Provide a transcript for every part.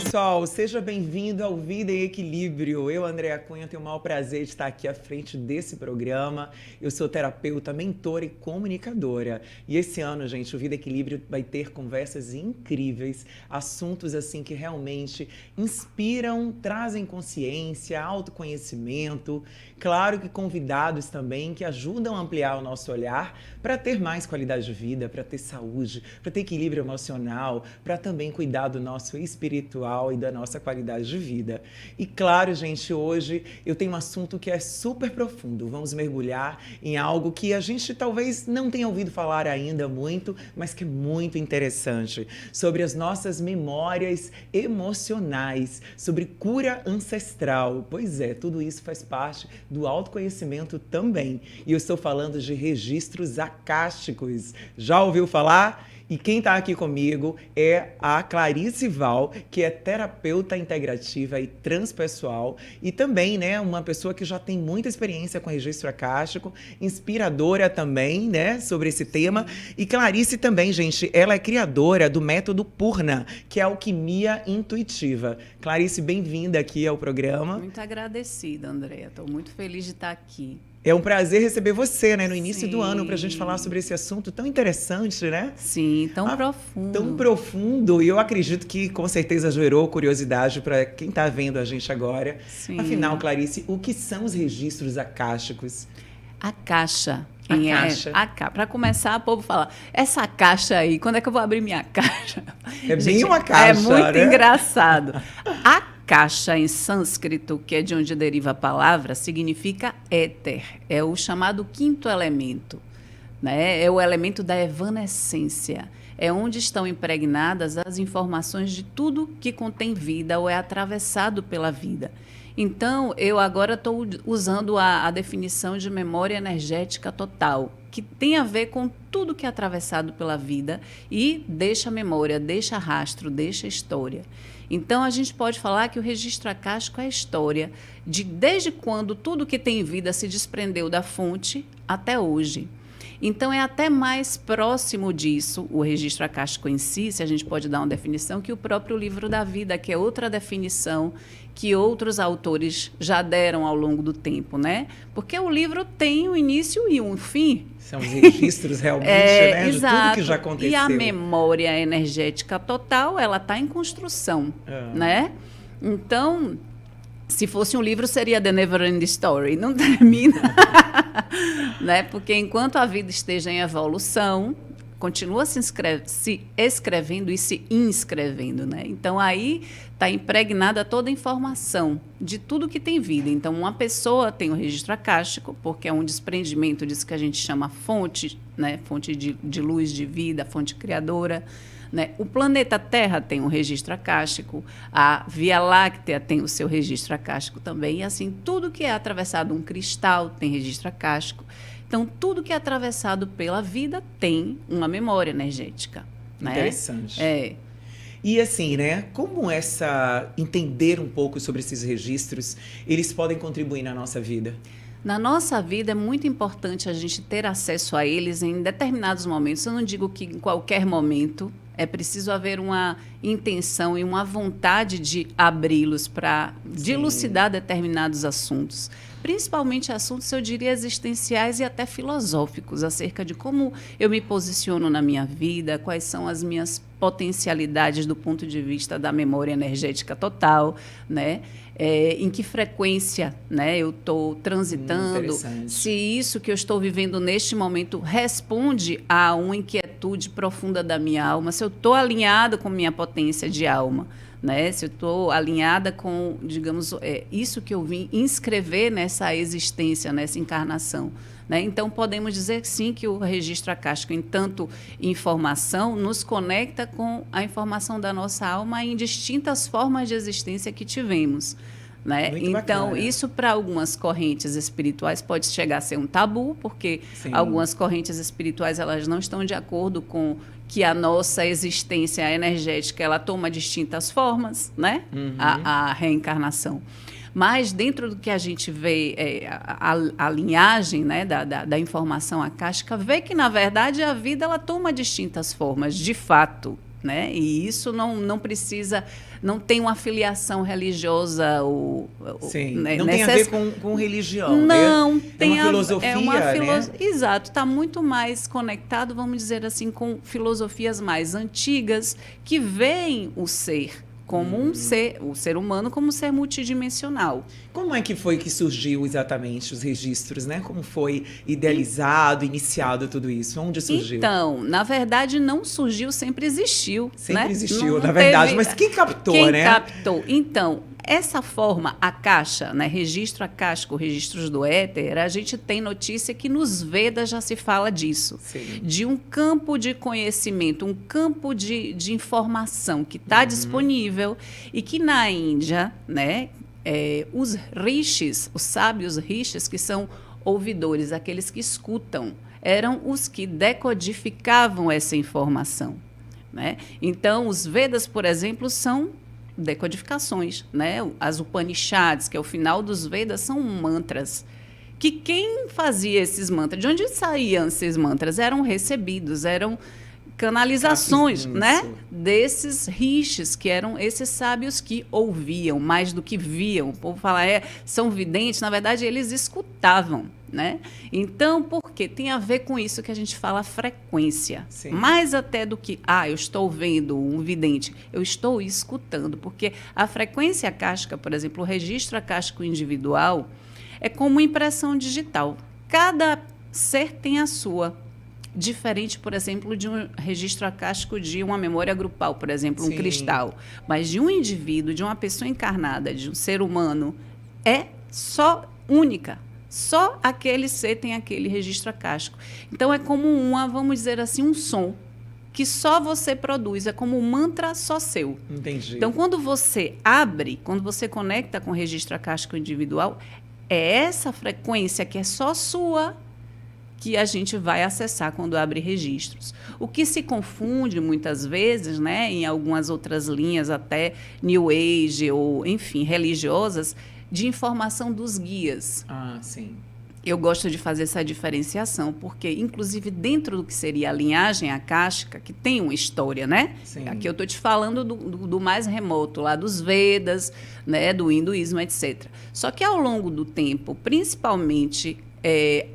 pessoal, seja bem-vindo ao Vida em Equilíbrio. Eu, Andréa Cunha, tenho o maior prazer de estar aqui à frente desse programa. Eu sou terapeuta, mentora e comunicadora. E esse ano, gente, o Vida em Equilíbrio vai ter conversas incríveis, assuntos assim que realmente inspiram, trazem consciência, autoconhecimento. Claro que convidados também que ajudam a ampliar o nosso olhar para ter mais qualidade de vida, para ter saúde, para ter equilíbrio emocional, para também cuidar do nosso espiritual e da nossa qualidade de vida. E claro, gente, hoje eu tenho um assunto que é super profundo. Vamos mergulhar em algo que a gente talvez não tenha ouvido falar ainda muito, mas que é muito interessante, sobre as nossas memórias emocionais, sobre cura ancestral. Pois é, tudo isso faz parte do autoconhecimento também. E eu estou falando de registros acásticos. Já ouviu falar? E quem está aqui comigo é a Clarice Val, que é terapeuta integrativa e transpessoal e também, né, uma pessoa que já tem muita experiência com registro acástico, inspiradora também, né, sobre esse tema. E Clarice também, gente, ela é criadora do método Purna, que é a alquimia intuitiva. Clarice, bem-vinda aqui ao programa. Muito agradecida, Andréa. Estou muito feliz de estar aqui. É um prazer receber você, né, no início do ano, para a gente falar sobre esse assunto tão interessante, né? Sim, tão profundo. Tão profundo, e eu acredito que com certeza gerou curiosidade para quem está vendo a gente agora. Sim. Afinal, Clarice, o que são os registros acásticos? A caixa. Para começar, o povo fala, essa caixa aí, quando é que eu vou abrir minha caixa? É bem uma caixa, é muito né? engraçado. A caixa em sânscrito, que é de onde deriva a palavra, significa éter. É o chamado quinto elemento, né? É o elemento da evanescência. É onde estão impregnadas as informações de tudo que contém vida ou é atravessado pela vida. Então, eu agora estou usando a definição de memória energética total, que tem a ver com tudo que é atravessado pela vida e deixa memória, deixa rastro, deixa história. Então, a gente pode falar que o registro acástico é a história de desde quando tudo que tem vida se desprendeu da fonte até hoje. Então, é até mais próximo disso, o registro acástico em si, se a gente pode dar uma definição, que o próprio livro da vida, que é outra definição que outros autores já deram ao longo do tempo, né? Porque o livro tem um início e um fim. São os registros realmente, né? Exato. De tudo que já aconteceu. E a memória energética total, ela está em construção, né? Então, se fosse um livro, seria The Never Ending Story. Não termina, né? Porque enquanto a vida esteja em evolução, continua se escrevendo e se inscrevendo, né? Então, aí está impregnada toda a informação de tudo que tem vida. Então, uma pessoa tem o registro acástico, porque é um desprendimento disso que a gente chama fonte, né? Fonte de luz, de vida, fonte criadora, né? O planeta Terra tem um registro acástico, a Via Láctea tem o seu registro acástico também, e assim, tudo que é atravessado um cristal tem registro acástico. Então, tudo que é atravessado pela vida tem uma memória energética. Né? Interessante. É. E assim, né? Como entender um pouco sobre esses registros, eles podem contribuir na nossa vida? Na nossa vida é muito importante a gente ter acesso a eles em determinados momentos. Eu não digo que em qualquer momento. É preciso haver uma intenção e uma vontade de abri-los para dilucidar determinados assuntos. Principalmente assuntos, eu diria, existenciais e até filosóficos, acerca de como eu me posiciono na minha vida, quais são as minhas potencialidades do ponto de vista da memória energética total, né? Em que frequência, né, eu estou transitando, se isso que eu estou vivendo neste momento responde a uma inquietude profunda da minha alma, se eu estou alinhada com minha potência de alma, né, se eu estou alinhada com, digamos, isso que eu vim inscrever nessa existência, nessa encarnação. Né? Então, podemos dizer sim que o registro acástico, em tanto informação, nos conecta com a informação da nossa alma em distintas formas de existência que tivemos. Né? Então, bacana. Isso para algumas correntes espirituais pode chegar a ser um tabu, porque algumas correntes espirituais elas não estão de acordo com que a nossa existência energética ela toma distintas formas, né? A reencarnação. Mas dentro do que a gente vê, a linhagem, né, da informação acástica, vê que, na verdade, a vida ela toma distintas formas, de fato. né? E isso não precisa, não tem uma filiação religiosa Sim, né, não tem a ver com religião, não, né? tem uma filosofia, né? Exato, está muito mais conectado, vamos dizer assim, com filosofias mais antigas que veem o ser como um ser, o ser humano como um ser multidimensional. Como é que foi que surgiu exatamente os registros, né? Como foi idealizado, iniciado tudo isso? Onde surgiu? Então, na verdade, não surgiu, sempre existiu. Sempre né? existiu, não na verdade. teve... Mas quem captou, quem né? Quem captou? Então, essa forma, a caixa, né? Registro acástico, registros do éter, a gente tem notícia que nos Vedas já se fala disso. Sim. De um campo de conhecimento, um campo de informação que está disponível e que na Índia, né? Os rishis, os sábios rishis, que são ouvidores, aqueles que escutam, eram os que decodificavam essa informação, né? Então, os Vedas, por exemplo, são decodificações, né? As Upanishads, que é o final dos Vedas, são mantras. Que quem fazia esses mantras, de onde saíam esses mantras? Eram recebidos, eram canalizações, né? Desses rishis, que eram esses sábios que ouviam mais do que viam. O povo fala, são videntes, na verdade eles escutavam, né? Então, por quê? Tem a ver com isso que a gente fala frequência. Sim. Mais até do que, eu estou vendo um vidente, eu estou escutando, porque a frequência acástica, por exemplo, o registro acástico individual, é como impressão digital. Cada ser tem a sua. Diferente, por exemplo, de um registro acástico de uma memória grupal, por exemplo, um cristal. Mas de um indivíduo, de uma pessoa encarnada, de um ser humano, é só única. Só aquele ser tem aquele registro acástico. Então, é como vamos dizer assim, um som que só você produz. É como um mantra só seu. Entendi. Então, quando você abre, quando você conecta com o registro acástico individual, é essa frequência que é só sua que a gente vai acessar quando abre registros. O que se confunde muitas vezes, né, em algumas outras linhas, até New Age ou, enfim, religiosas, de informação dos guias. Sim. Eu gosto de fazer essa diferenciação, porque, inclusive, dentro do que seria a linhagem acástica, que tem uma história, né? Sim. Aqui eu estou te falando do mais remoto, lá dos Vedas, né, do hinduísmo, etc. Só que, ao longo do tempo, principalmente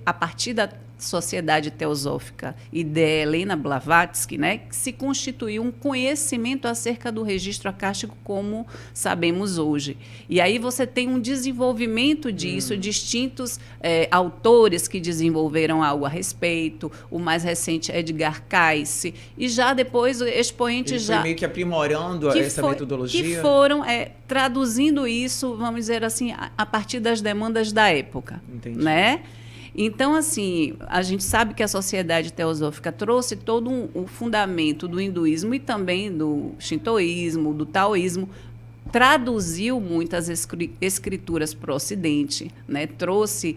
a partir da Sociedade Teosófica e de Helena Blavatsky, né, que se constituiu um conhecimento acerca do registro acástico como sabemos hoje. E aí você tem um desenvolvimento disso, distintos autores que desenvolveram algo a respeito. O mais recente é Edgar Cayce, e já depois expoentes Ele foi meio que aprimorando essa metodologia. Que foram traduzindo isso, vamos dizer assim, a partir das demandas da época. Entendi. Né? Então, assim, a gente sabe que a Sociedade Teosófica trouxe todo um fundamento do hinduísmo e também do shintoísmo, do taoísmo, traduziu muitas escrituras para o Ocidente, né? Trouxe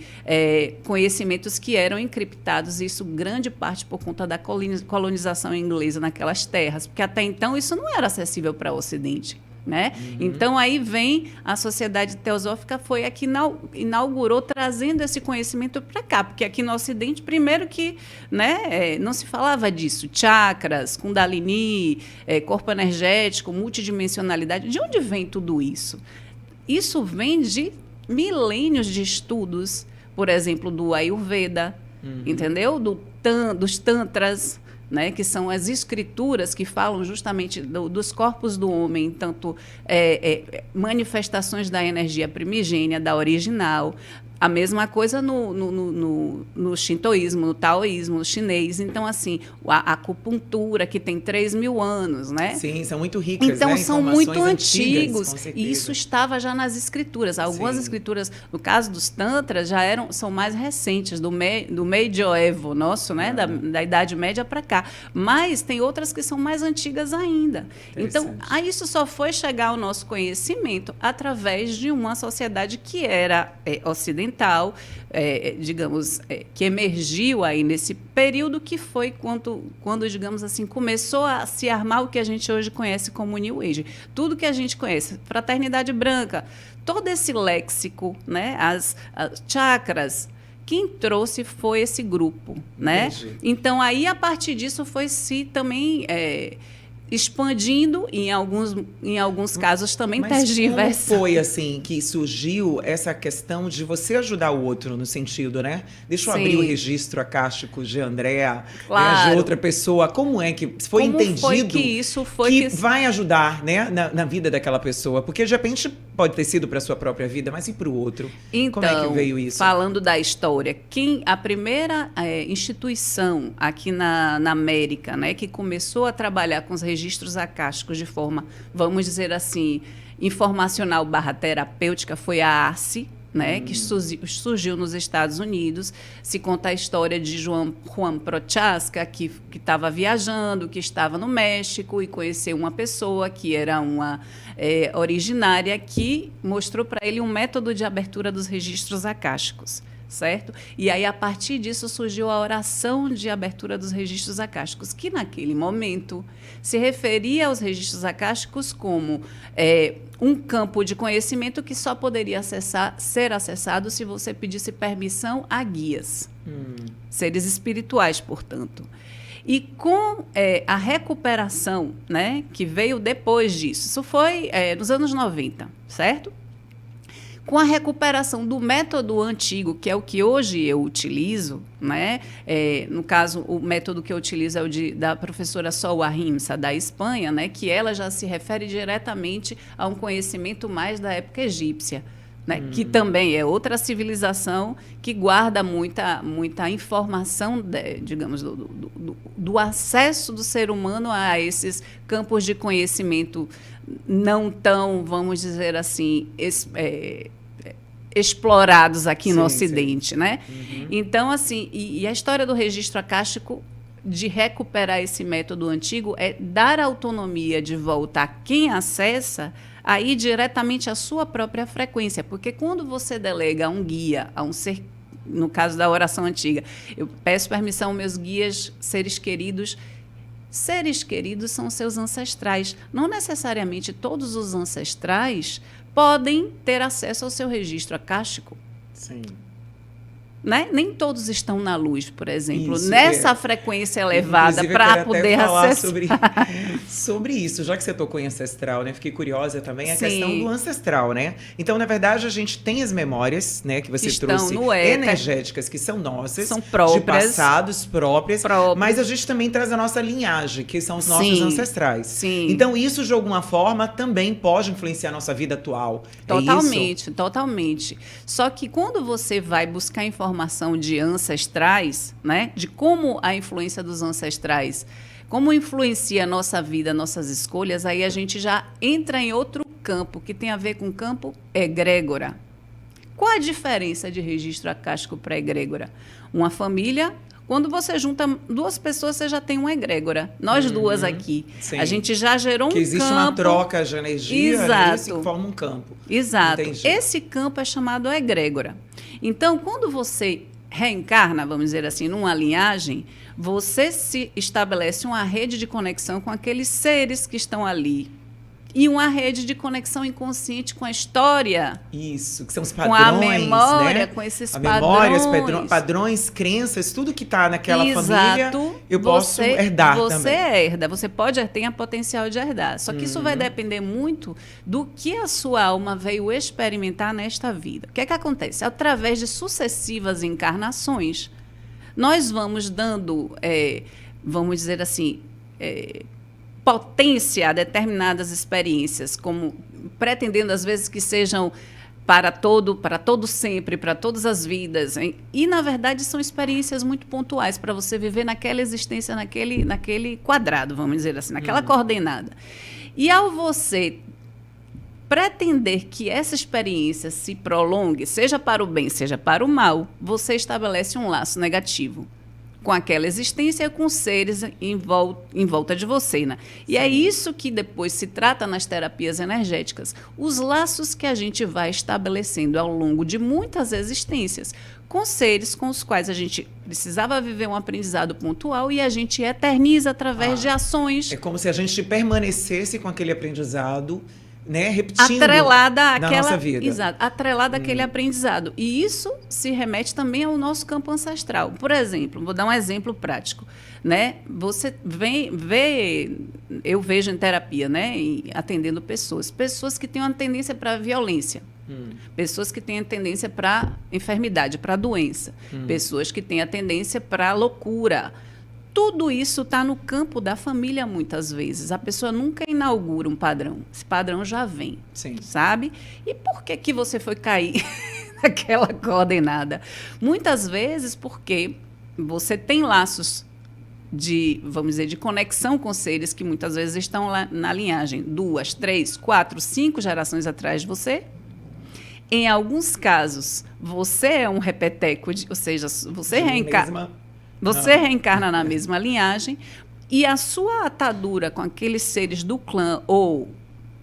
conhecimentos que eram encriptados, isso grande parte por conta da colonização inglesa naquelas terras, porque até então isso não era acessível para o Ocidente. Né? Então, aí vem a Sociedade Teosófica, foi a que inaugurou, trazendo esse conhecimento para cá, porque aqui no Ocidente, primeiro que, né, não se falava disso, chakras, kundalini, corpo energético, multidimensionalidade. De onde vem tudo isso? Isso vem de milênios de estudos, por exemplo, do Ayurveda, entendeu? Dos tantras, né, que são as escrituras que falam justamente dos corpos do homem, tanto manifestações da energia primigênia, da original. A mesma coisa no shintoísmo, no taoísmo, no chinês. Então, assim, a acupuntura, que tem 3.000 anos, né? Sim, são muito ricas, então, né? são muito antigos. Com certeza. E isso estava já nas escrituras. Algumas escrituras, no caso dos tantras, são mais recentes, do medioevo nosso, né? Da Idade Média para cá. Mas tem outras que são mais antigas ainda. Então, isso só foi chegar ao nosso conhecimento através de uma sociedade que era ocidental, digamos, que emergiu aí nesse período, que foi quando, digamos assim, começou a se armar o que a gente hoje conhece como New Age. Tudo que a gente conhece, fraternidade branca, todo esse léxico, né, as chakras, quem trouxe foi esse grupo, né? Então, aí, a partir disso, foi se também expandindo e em alguns casos também Mas tergiversando. como foi assim que surgiu essa questão de você ajudar o outro no sentido, né? Deixa eu Sim. abrir o registro acástico de Andréa, né, Claro. de outra pessoa. Como é que foi Como entendido foi que isso foi que que... vai ajudar, né, na vida daquela pessoa? Porque de repente pode ter sido para sua própria vida, mas e para o outro? Então, como é que veio isso? falando da história, a primeira instituição aqui na América, né, que começou a trabalhar com os registros acásticos de forma, vamos dizer assim, informacional/terapêutica foi a ARCE, né, que surgiu nos Estados Unidos. Se conta a história de Juan Prochaska, que estava viajando, que estava no México e conheceu uma pessoa que era uma originária, que mostrou para ele um método de abertura dos registros acásticos, certo? E aí, a partir disso, surgiu a oração de abertura dos registros acásticos, que naquele momento se referia aos registros acásticos como um campo de conhecimento que só poderia ser acessado se você pedisse permissão a guias, seres espirituais, portanto. E com a recuperação, né, que veio depois disso, isso foi nos anos 90, certo? Com a recuperação do método antigo, que é o que hoje eu utilizo, né? No caso, o método que eu utilizo é o da professora Sol Ahimsa, da Espanha, né? Que ela já se refere diretamente a um conhecimento mais da época egípcia, né? Que também é outra civilização que guarda muita informação, digamos, do acesso do ser humano a esses campos de conhecimento não tão, vamos dizer assim, explorados aqui no Ocidente, né? Então, assim, e a história do registro acástico, de recuperar esse método antigo, é dar autonomia de volta a quem acessa a ir diretamente à sua própria frequência, porque quando você delega a um guia, a um ser, no caso da oração antiga, eu peço permissão aos meus guias, seres queridos. Seres queridos são seus ancestrais. Não necessariamente todos os ancestrais podem ter acesso ao seu registro acástico. Sim. Né? Nem todos estão na luz, por exemplo, Isso, nessa frequência elevada para poder acessar. Sobre isso, já que você tocou em ancestral, né? Fiquei curiosa também a Sim. questão do ancestral, né? Então, na verdade, a gente tem as memórias, né, que você trouxe, no éter, energéticas, que são nossas, são próprias, de passados próprias, mas a gente também traz a nossa linhagem, que são os nossos ancestrais. Sim. Então, isso, de alguma forma, também pode influenciar a nossa vida atual. Totalmente, totalmente. Só que quando você vai buscar informação de ancestrais, né, de como a influência dos ancestrais, como influencia a nossa vida, nossas escolhas, aí a gente já entra em outro campo, que tem a ver com o campo egrégora. Qual a diferença de registro acástico para egrégora? Uma família, quando você junta duas pessoas, você já tem uma egrégora. Nós duas aqui. Sim. A gente já gerou um campo. Que existe uma troca de energia, Exato. né, isso que forma um campo. Exato. Entendi. Esse campo é chamado egrégora. Então, quando você reencarna, vamos dizer assim, numa linhagem, você se estabelece uma rede de conexão com aqueles seres que estão ali. E uma rede de conexão inconsciente com a história. Isso, que são os padrões, com a memória, né? com esses a padrões. memória, os padrões, crenças, tudo que está naquela família, eu posso herdar você também. Você herda, você tem a potencial de herdar. Só que isso vai depender muito do que a sua alma veio experimentar nesta vida. O que é que acontece? Através de sucessivas encarnações, nós vamos dando, vamos dizer assim, potência a determinadas experiências, como pretendendo às vezes que sejam para todo sempre, para todas as vidas, hein? E na verdade são experiências muito pontuais para você viver naquela existência, naquele quadrado, vamos dizer assim, naquela coordenada. E ao você pretender que essa experiência se prolongue, seja para o bem, seja para o mal, você estabelece um laço negativo com aquela existência e com seres em volta de você, né? E é isso que depois se trata nas terapias energéticas. Os laços que a gente vai estabelecendo ao longo de muitas existências com seres com os quais a gente precisava viver um aprendizado pontual e a gente eterniza através de ações. É como se a gente permanecesse com aquele aprendizado né, repetindo atrelada na àquela, nossa vida. Exato, atrelada àquele aprendizado. E isso se remete também ao nosso campo ancestral. Por exemplo, vou dar um exemplo prático, né? Você eu vejo em terapia, né, e atendendo pessoas que têm uma tendência para a violência. Pessoas que têm a tendência para enfermidade, para doença. Pessoas que têm a tendência para loucura. Tudo isso está no campo da família, muitas vezes. A pessoa nunca inaugura um padrão. Esse padrão já vem, Sim. sabe? E por que você foi cair naquela coordenada? Muitas vezes porque você tem laços de, vamos dizer, de conexão com seres que muitas vezes estão lá na linhagem 2, 3, 4, 5 gerações atrás de você. Em alguns casos, você é um repeteco, ou seja, você reencarna na mesma linhagem e a sua atadura com aqueles seres do clã ou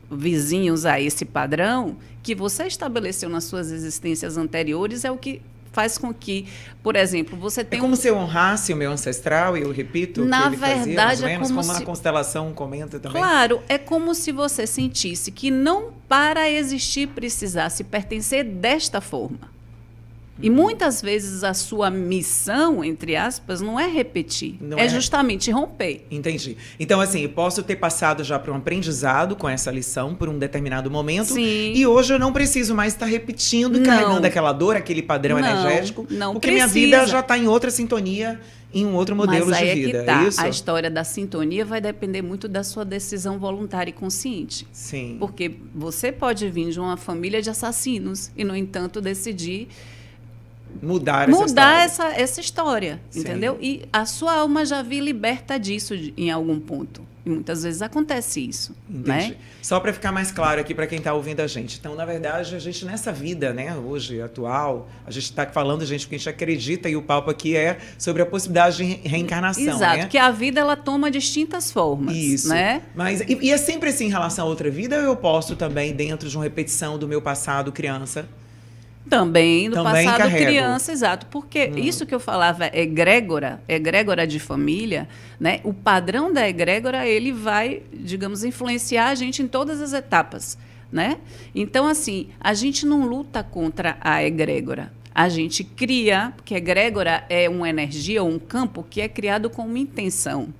vizinhos a esse padrão que você estabeleceu nas suas existências anteriores é o que faz com que, por exemplo, você tenha... É como se eu honrasse o meu ancestral, e eu repito Na o que ele fazia, verdade, mais ou menos, como como se... a constelação comenta também. Claro, é como se você sentisse que não para existir precisasse pertencer desta forma. E muitas vezes a sua missão, entre aspas, não é repetir, é justamente romper. Entendi. Então, assim, eu posso ter passado já por um aprendizado com essa lição por um determinado momento. Sim. E hoje eu não preciso mais estar repetindo e carregando aquela dor, aquele padrão energético. Não porque precisa. minha vida já está em outra sintonia, em um outro modelo Mas aí de vida. É que tá. É isso? A história da sintonia vai depender muito da sua decisão voluntária e consciente. Sim. Porque você pode vir de uma família de assassinos e, no entanto, decidir mudar essa história, entendeu? E a sua alma já vi liberta disso em algum ponto. E muitas vezes acontece isso. Entendi. Né? Só para ficar mais claro aqui para quem está ouvindo a gente. Então, na verdade, a gente nessa vida, né, hoje, atual, a gente está falando, gente, porque a gente acredita e o papo aqui é sobre a possibilidade de reencarnação. Exato, né? que a vida ela toma distintas formas. Isso. Né? Mas, e é sempre assim em relação a outra vida, ou eu posso também, dentro de uma repetição do meu passado criança? Também no passado carrego. Criança, exato. Porque isso que eu falava é egrégora de família, né? O padrão da egrégora, ele vai, digamos, influenciar a gente em todas as etapas, né? Então, assim, a gente não luta contra a egrégora. A gente cria, porque a egrégora é uma energia ou um campo que é criado com uma intenção.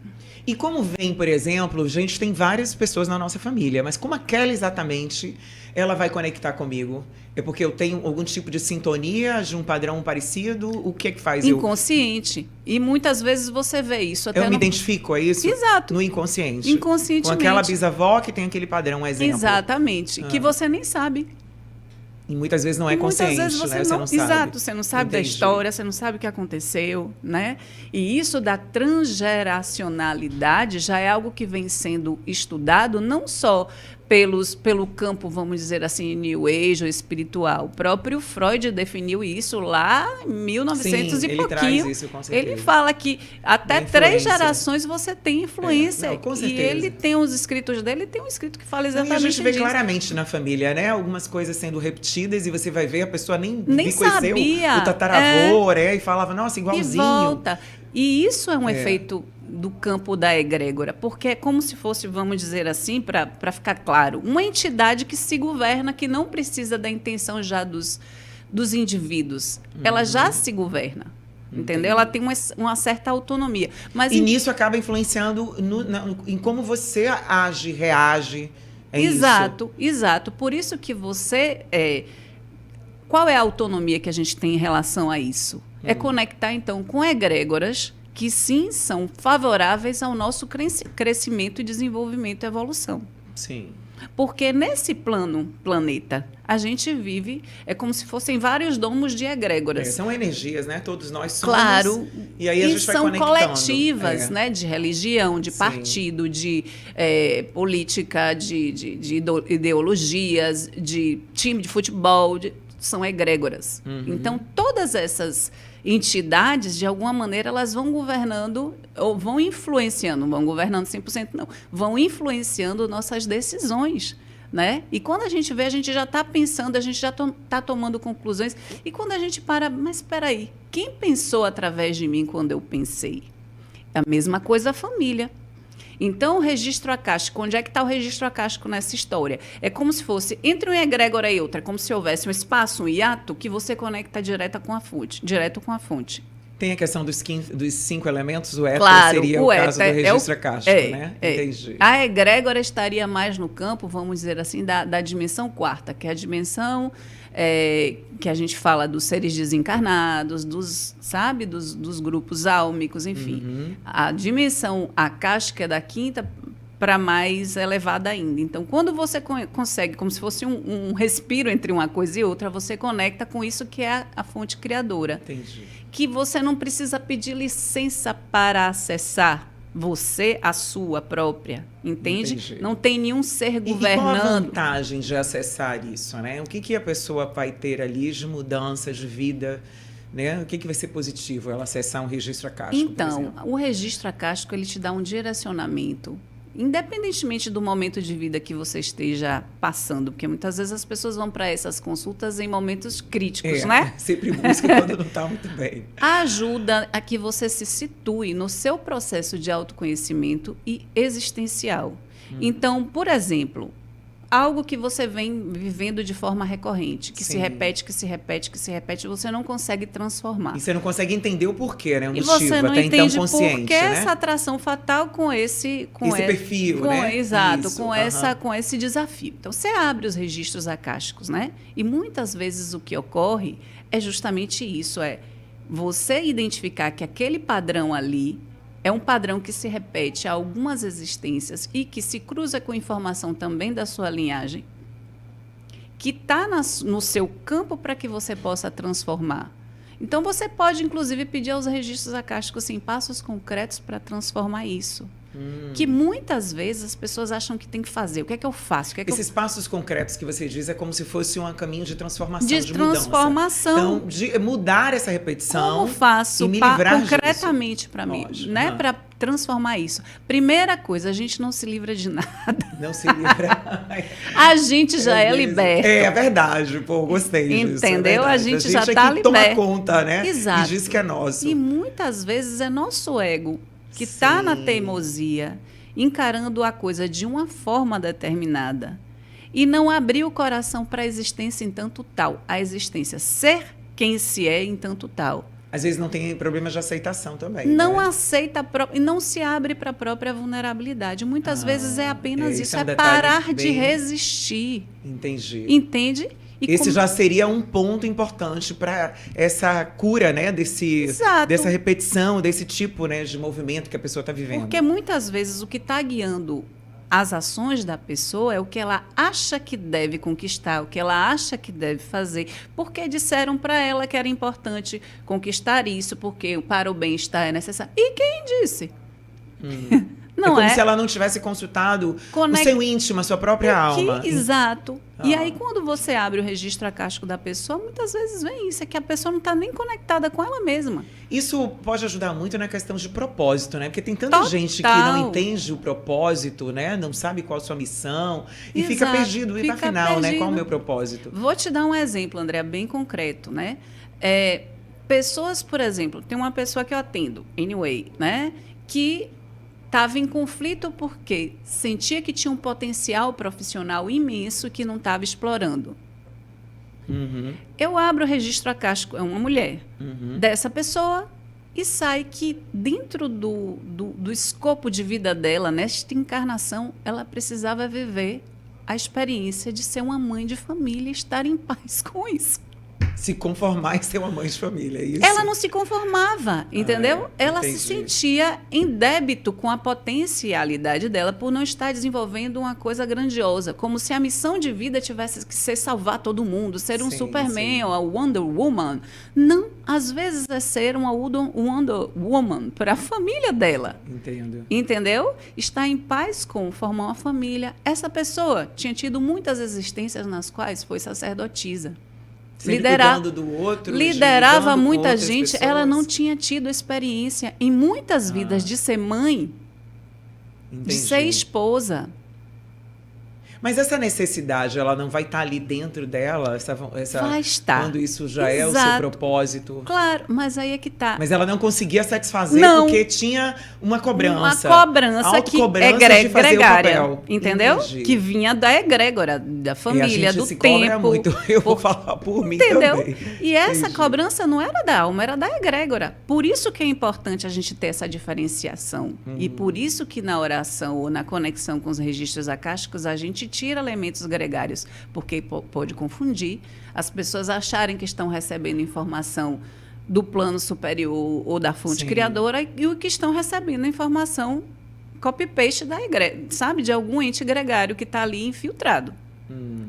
E como vem, por exemplo, a gente tem várias pessoas na nossa família, mas como aquela exatamente ela vai conectar comigo? É porque eu tenho algum tipo de sintonia, de um padrão parecido? O que é que faz? Inconsciente. E muitas vezes você vê isso. Até eu me identifico, é isso? Exato. No inconsciente. Inconscientemente. Com aquela bisavó que tem aquele padrão, um exemplo. Exatamente. Que você nem sabe. E muitas vezes não é consciente, muitas vezes né? Você não sabe. Exato, você não sabe da história, você não sabe o que aconteceu, né? E isso da transgeracionalidade já é algo que vem sendo estudado não só pelo campo, vamos dizer assim, New Age ou espiritual. O próprio Freud definiu isso lá em 1900 Sim, e ele pouquinho. Traz isso, com certeza. Ele fala que até 3 gerações você tem influência. Não, com certeza. E ele tem os escritos dele, tem um escrito que fala exatamente disso. E a gente vê claramente na família, né? Algumas coisas sendo repetidas e você vai ver, a pessoa nem conheceu sabia. O tataravô, e falava, nossa, igualzinho. E volta. E isso é um efeito do campo da egrégora, porque é como se fosse, vamos dizer assim, para ficar claro, uma entidade que se governa, que não precisa da intenção já dos indivíduos. Ela já se governa. Entendeu? Ela tem uma certa autonomia. Mas nisso acaba influenciando em como você age, reage. Exato. Por isso que você... qual é a autonomia que a gente tem em relação a isso? É conectar, então, com egrégoras que, sim, são favoráveis ao nosso crescimento e desenvolvimento e evolução. Sim. Porque nesse planeta, a gente vive, é como se fossem vários domos de egrégoras. São energias, né? Todos nós somos. Claro. E aí a gente vai são conectando. Coletivas, né? De religião, de partido, de política, de ideologias, de time de futebol, são egrégoras. Então, todas essas entidades, de alguma maneira, elas vão governando ou vão influenciando, não vão governando 100%, não, vão influenciando nossas decisões, né? E quando a gente vê, a gente já está pensando, a gente já está tomando conclusões. E quando a gente para, mas espera aí, quem pensou através de mim quando eu pensei? É a mesma coisa a família. Então, o registro acástico, onde é que está o registro acástico nessa história? É como se fosse, entre uma egrégora e outra, como se houvesse um espaço, um hiato, que você conecta direto com a fonte. Tem a questão dos 5 elementos, o éter Claro, seria o caso do registro acástico, né? Entendi. A egrégora estaria mais no campo, vamos dizer assim, da dimensão quarta, que é a dimensão que a gente fala dos seres desencarnados, dos grupos álmicos, enfim. Uhum. A dimensão acástica é da quinta para mais elevada ainda. Então, quando você consegue, como se fosse um respiro entre uma coisa e outra, você conecta com isso que é a fonte criadora. Entendi. Que você não precisa pedir licença para acessar você, a sua própria, entende? Entendi. Não tem nenhum ser governando. E qual a vantagem de acessar isso, né? O que a pessoa vai ter ali de mudança de vida, né? O que vai ser positivo ela acessar um registro acástico, Então, o registro acástico, ele te dá um direcionamento, independentemente do momento de vida que você esteja passando, porque muitas vezes as pessoas vão para essas consultas em momentos críticos, né? Sempre busca quando não está muito bem. Ajuda a que você se situe no seu processo de autoconhecimento e existencial. Então, por exemplo, algo que você vem vivendo de forma recorrente, que Sim. se repete, que se repete, que se repete, você não consegue transformar. E você não consegue entender o porquê, né? Um E motivo, você não até entende então consciente, por que né? essa atração fatal com esse perfil, né? Exato, Isso, com esse desafio. Então, você abre os registros acásticos, né? E muitas vezes o que ocorre é justamente isso, você identificar que aquele padrão ali é um padrão que se repete a algumas existências e que se cruza com informação também da sua linhagem, que está no seu campo para que você possa transformar. Então, você pode, inclusive, pedir aos registros acásticos assim, passos concretos para transformar isso. Que muitas vezes as pessoas acham que tem que fazer. O que é que eu faço? Esses passos concretos que você diz é como se fosse um caminho de transformação, de transformação. Então, de mudar essa repetição. Como faço e me livrar concretamente para mim, né? Para transformar isso. Primeira coisa, a gente não se livra de nada. Não se livra. A gente já é liberto. É verdade, pô, gostei disso. Entendeu? A gente já está liberto. Toma conta, né? Exato. E diz que é nosso. E muitas vezes é nosso ego que está na teimosia, encarando a coisa de uma forma determinada e não abriu o coração para a existência em tanto tal, a existência ser quem se é em tanto tal. Às vezes não tem problemas de aceitação também. Não né? aceita e não se abre para a própria vulnerabilidade. Muitas vezes é apenas isso, é um parar de resistir. Entendi. Entende? Esse já seria um ponto importante para essa cura, né, dessa repetição, desse tipo, né, de movimento que a pessoa está vivendo. Porque muitas vezes o que está guiando as ações da pessoa é o que ela acha que deve conquistar, o que ela acha que deve fazer, porque disseram para ela que era importante conquistar isso, porque para o bem-estar é necessário. E quem disse? Não como se ela não tivesse consultado o seu íntimo, a sua própria alma. Exato. E aí, quando você abre o registro acástico da pessoa, muitas vezes vem isso, é que a pessoa não está nem conectada com ela mesma. Isso pode ajudar muito na questão de propósito, né? Porque tem tanta gente que não entende o propósito, né? Não sabe qual a sua missão e fica perdido. E afinal, né? Qual é o meu propósito? Vou te dar um exemplo, André, bem concreto, né? Pessoas, por exemplo, tem uma pessoa que eu atendo, anyway, né? Que estava em conflito porque sentia que tinha um potencial profissional imenso que não estava explorando. Eu abro o registro acástico, é uma mulher, dessa pessoa, e sai que dentro do escopo de vida dela, nesta encarnação, ela precisava viver a experiência de ser uma mãe de família e estar em paz com isso. Se conformar em ser uma mãe de família, é isso? Ela não se conformava, entendeu? Ela entendi. se sentia em débito com a potencialidade dela por não estar desenvolvendo uma coisa grandiosa, como se a missão de vida tivesse que ser salvar todo mundo, ser um Superman ou a Wonder Woman. Não, às vezes é ser uma Wonder Woman para a família dela. Entendo. Entendeu? Estar em paz com formar uma família. Essa pessoa tinha tido muitas existências nas quais foi sacerdotisa. Cuidando do outro, liderava muita gente, pessoas. Ela não tinha tido experiência em muitas vidas de ser mãe, de ser esposa. Mas essa necessidade, ela não vai estar ali dentro dela? Vai estar. Quando isso já é o seu Exato. propósito? Claro, mas aí é que tá. Mas ela não conseguia satisfazer Não. porque tinha uma cobrança. Uma cobrança que é de fazer gregária, o papel. entendeu? Entendi. Que vinha da egrégora, da E a família, gente do se cobra tempo. muito. Eu vou falar por mim Entendeu? também. E essa Entendi. cobrança não era da alma, era da egrégora. Por isso que é importante a gente ter essa diferenciação. E por isso que na oração ou na conexão com os registros acásticos a gente tira elementos gregários, porque pode confundir as pessoas acharem que estão recebendo informação do plano superior ou da fonte Sim. criadora e o que estão recebendo informação copy-paste da egrégora, sabe? De algum ente gregário que está ali infiltrado.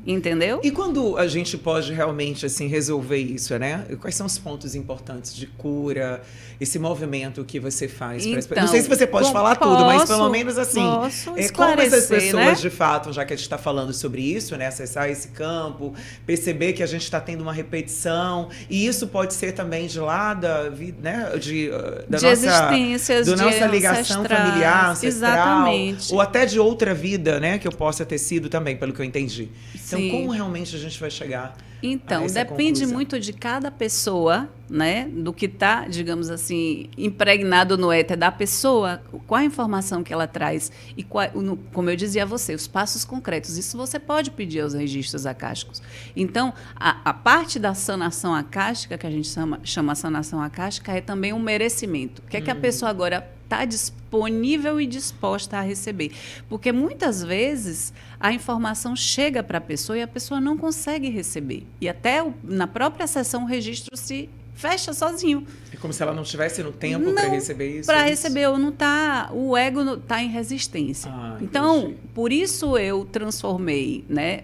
Entendeu? E quando a gente pode realmente assim resolver isso, né? Quais são os pontos importantes de cura, esse movimento que você faz? Então, não sei se você pode falar tudo, mas pelo menos assim, posso como essas esclarecer, pessoas, né? de fato, já que a gente está falando sobre isso, né? Acessar esse campo, perceber que a gente está tendo uma repetição, e isso pode ser também de lá da vida, né? Da De nossa, existências, da de nossa ligação ancestrais, familiar, ancestral, exatamente. ou até de outra vida, né? Que eu possa ter sido também, pelo que eu entendi. Então, Sim. como realmente a gente vai chegar Então, a essa depende conclusão? muito de cada pessoa, né? Do que está, digamos assim, impregnado no éter da pessoa, qual a informação que ela traz e como eu dizia a você, os passos concretos. Isso você pode pedir aos registros acásticos. Então, a parte da sanação acástica, que a gente chama sanação acástica, é também um merecimento. O que é que a pessoa agora está disponível e disposta a receber? Porque muitas vezes a informação chega para a pessoa e a pessoa não consegue receber. E até na própria sessão o registro se fecha sozinho. É como se ela não estivesse no tempo para receber isso? Para é isso? receber, ou não tá, o ego está em resistência. Então, entendi. por isso eu transformei, né,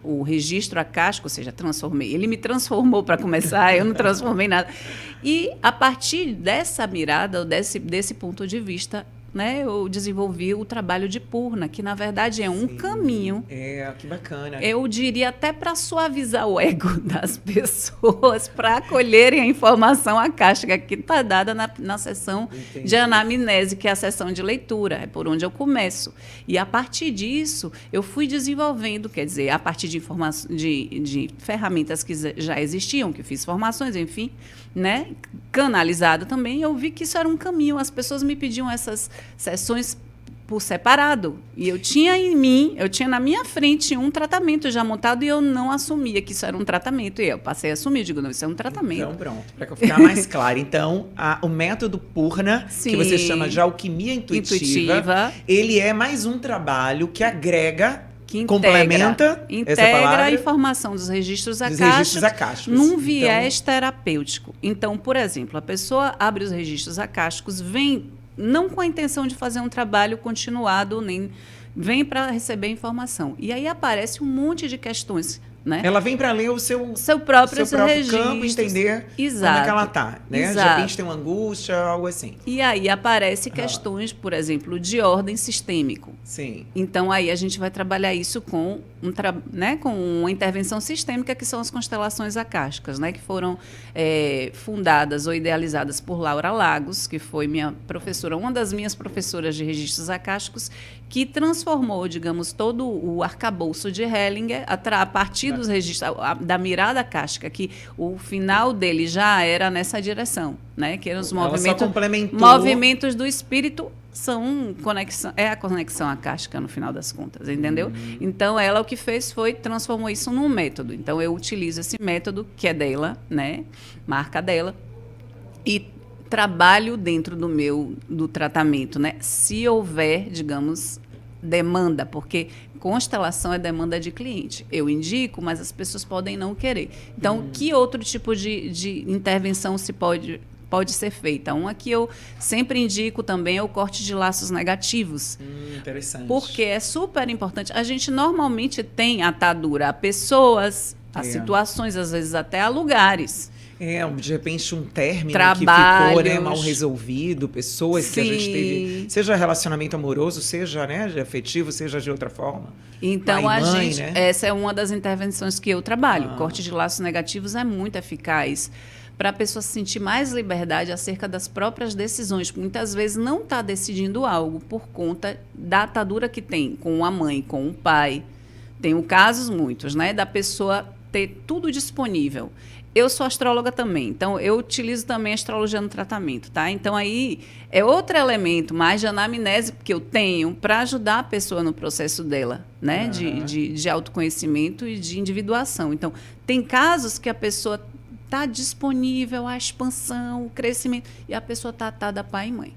o registro acástico, ou seja, transformei. Ele me transformou para começar, eu não transformei nada. E a partir dessa mirada, desse ponto de vista, né, eu desenvolvi o trabalho de Purna, que na verdade é um caminho. Que bacana. Eu diria até para suavizar o ego das pessoas, para acolherem a informação acástica que está dada na sessão Entendi. de anamnese, que é a sessão de leitura, é por onde eu começo. E a partir disso, eu fui desenvolvendo, quer dizer, a partir de ferramentas que já existiam, que fiz formações, enfim, né, canalizada também, eu vi que isso era um caminho. As pessoas me pediam essas sessões por separado. E eu tinha na minha frente um tratamento já montado e eu não assumia que isso era um tratamento. E eu passei a assumir, digo, não, isso é um tratamento. Então, pronto, para eu ficar mais claro. Então, o método Purna, Sim. que você chama de alquimia intuitiva, ele é mais um trabalho que agrega, que complementa essa palavra, a informação dos registros acásticos num então, viés terapêutico. Então, por exemplo, a pessoa abre os registros acásticos, vem não com a intenção de fazer um trabalho continuado, nem vem para receber informação. E aí aparece um monte de questões, né? Ela vem para ler o seu próprio campo, entender Exato. como é que ela está, né? Exato. De repente tem uma angústia, algo assim. E aí aparecem questões, por exemplo, de ordem sistêmico. Sim. Então, aí a gente vai trabalhar isso com uma intervenção sistêmica, que são as constelações acásticas, né, que foram fundadas ou idealizadas por Laura Lagos, que foi minha professora, uma das minhas professoras de registros acásticos, que transformou, digamos, todo o arcabouço de Hellinger a partir dos registros, da mirada acástica, que o final dele já era nessa direção, né, que eram os movimentos do espírito. É a conexão acástica no final das contas, entendeu? Então, ela o que fez foi transformou isso num método. Então, eu utilizo esse método, que é dela, né? Marca dela, e trabalho dentro do tratamento, né? Se houver, digamos, demanda, porque constelação é demanda de cliente. Eu indico, mas as pessoas podem não querer. Então, que outro tipo de intervenção pode ser feita? Uma que eu sempre indico também é o corte de laços negativos. Interessante. Porque é super importante. A gente normalmente tem atadura a pessoas, a situações, às vezes até a lugares. De repente um término Trabalhos. que ficou, né, mal resolvido, pessoas que a gente teve, seja relacionamento amoroso, seja, né, de afetivo, seja de outra forma. Então, mãe, né? essa é uma das intervenções que eu trabalho. Corte de laços negativos é muito eficaz para a pessoa sentir mais liberdade acerca das próprias decisões. Muitas vezes não está decidindo algo por conta da atadura que tem com a mãe, com o pai, Tenho casos muitos, né, da pessoa ter tudo disponível. Eu sou astróloga também, então eu utilizo também a astrologia no tratamento, tá? Então aí é outro elemento mais de anamnese que eu tenho para ajudar a pessoa no processo dela, né? De autoconhecimento e de individuação. Então, tem casos que a pessoa está disponível à expansão, o crescimento, e a pessoa está atada a pai e mãe.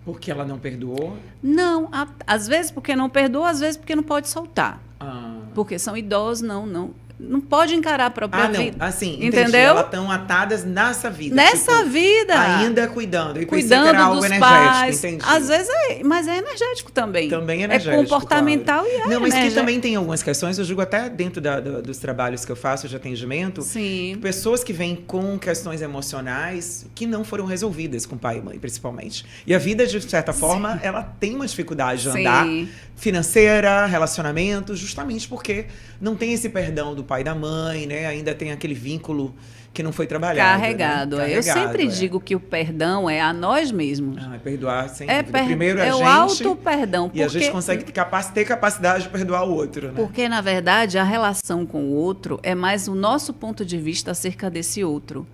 Porque ela não perdoou? Não, às vezes porque não perdoa, às vezes porque não pode soltar. Ah. Porque são idosos, não pode encarar a própria vida. Assim, entendi. Entendeu? Elas estão atadas nessa vida. Nessa vida. Ainda cuidando. E cuidando pensei que era algo dos energético, pais. entendi. Às vezes mas é energético também. Também é energético, É comportamental, claro. E é não, mas energético. que também tem algumas questões, eu digo até dentro dos trabalhos que eu faço de atendimento, Sim. Pessoas que vêm com questões emocionais que não foram resolvidas com pai e mãe, principalmente. E a vida, de certa forma, ela tem uma dificuldade de andar financeira, relacionamento, justamente porque não tem esse perdão do pai e da mãe, né? Ainda tem aquele vínculo que não foi trabalhado. Carregado. Né? Eu sempre digo que o perdão é a nós mesmos. Perdoar sem dúvida. Primeiro é a gente, o auto-perdão. E a gente consegue ter capacidade de perdoar o outro. Né? Porque, na verdade, a relação com o outro é mais o nosso ponto de vista acerca desse outro.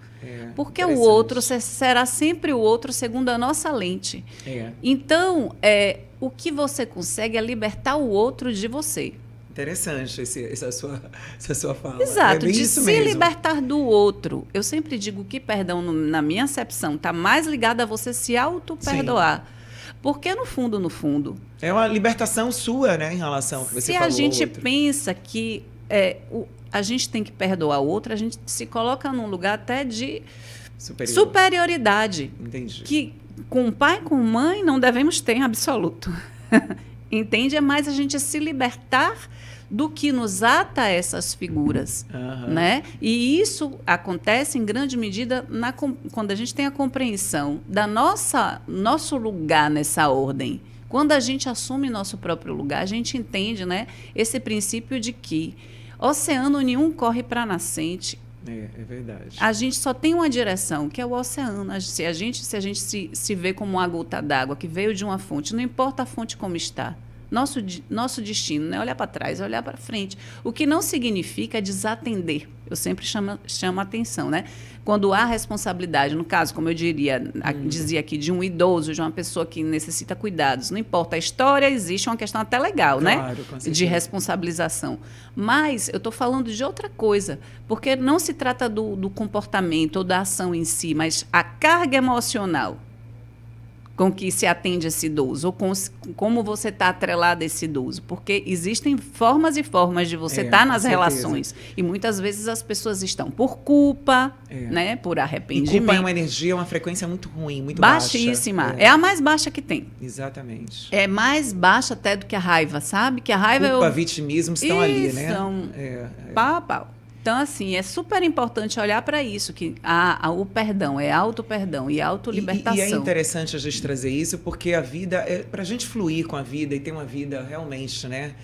Porque o outro será sempre o outro segundo a nossa lente. Então, o que você consegue é libertar o outro de você. Interessante essa sua fala. Exato, de isso se mesmo. libertar do outro. Eu sempre digo que perdão, na minha acepção, está mais ligado a você se auto-perdoar. Porque, no fundo... É uma libertação sua, né, em relação ao que você falou. Se a gente pensa que a gente tem que perdoar o outro, a gente se coloca num lugar até de superioridade. Entendi. Que com pai, com mãe, não devemos ter em absoluto. Entende? É mais a gente se libertar do que nos ata a essas figuras. Né? E isso acontece em grande medida quando a gente tem a compreensão da nosso lugar nessa ordem. Quando a gente assume nosso próprio lugar, a gente entende, né, esse princípio de que oceano nenhum corre para a nascente. É verdade. A gente só tem uma direção, que é o oceano. Se a gente se vê como uma gota d'água que veio de uma fonte, não importa a fonte como está. Nosso destino não é olhar para trás, é olhar para frente. O que não significa desatender. Eu sempre chamo a atenção, né? Quando há responsabilidade, no caso, como eu dizia aqui, de um idoso, de uma pessoa que necessita cuidados, não importa a história, existe uma questão até legal, claro, né? De responsabilização. Mas eu estou falando de outra coisa, porque não se trata do comportamento ou da ação em si, mas a carga emocional com que se atende esse idoso, ou como você está atrelado a esse idoso. Porque existem formas e formas de você estar nas relações. E muitas vezes as pessoas estão por culpa, né, por arrependimento. E culpa é uma energia, uma frequência muito ruim, muito baixíssima. baixa. É a mais baixa que tem. Exatamente. É mais baixa até do que a raiva, sabe? Que a raiva culpa, vitimismo estão ali, né? São pau a pau. Então, assim, é super importante olhar para isso, que o perdão é auto-perdão e auto-libertação. E é interessante a gente trazer isso, porque a vida, para a gente fluir com a vida e ter uma vida realmente, né,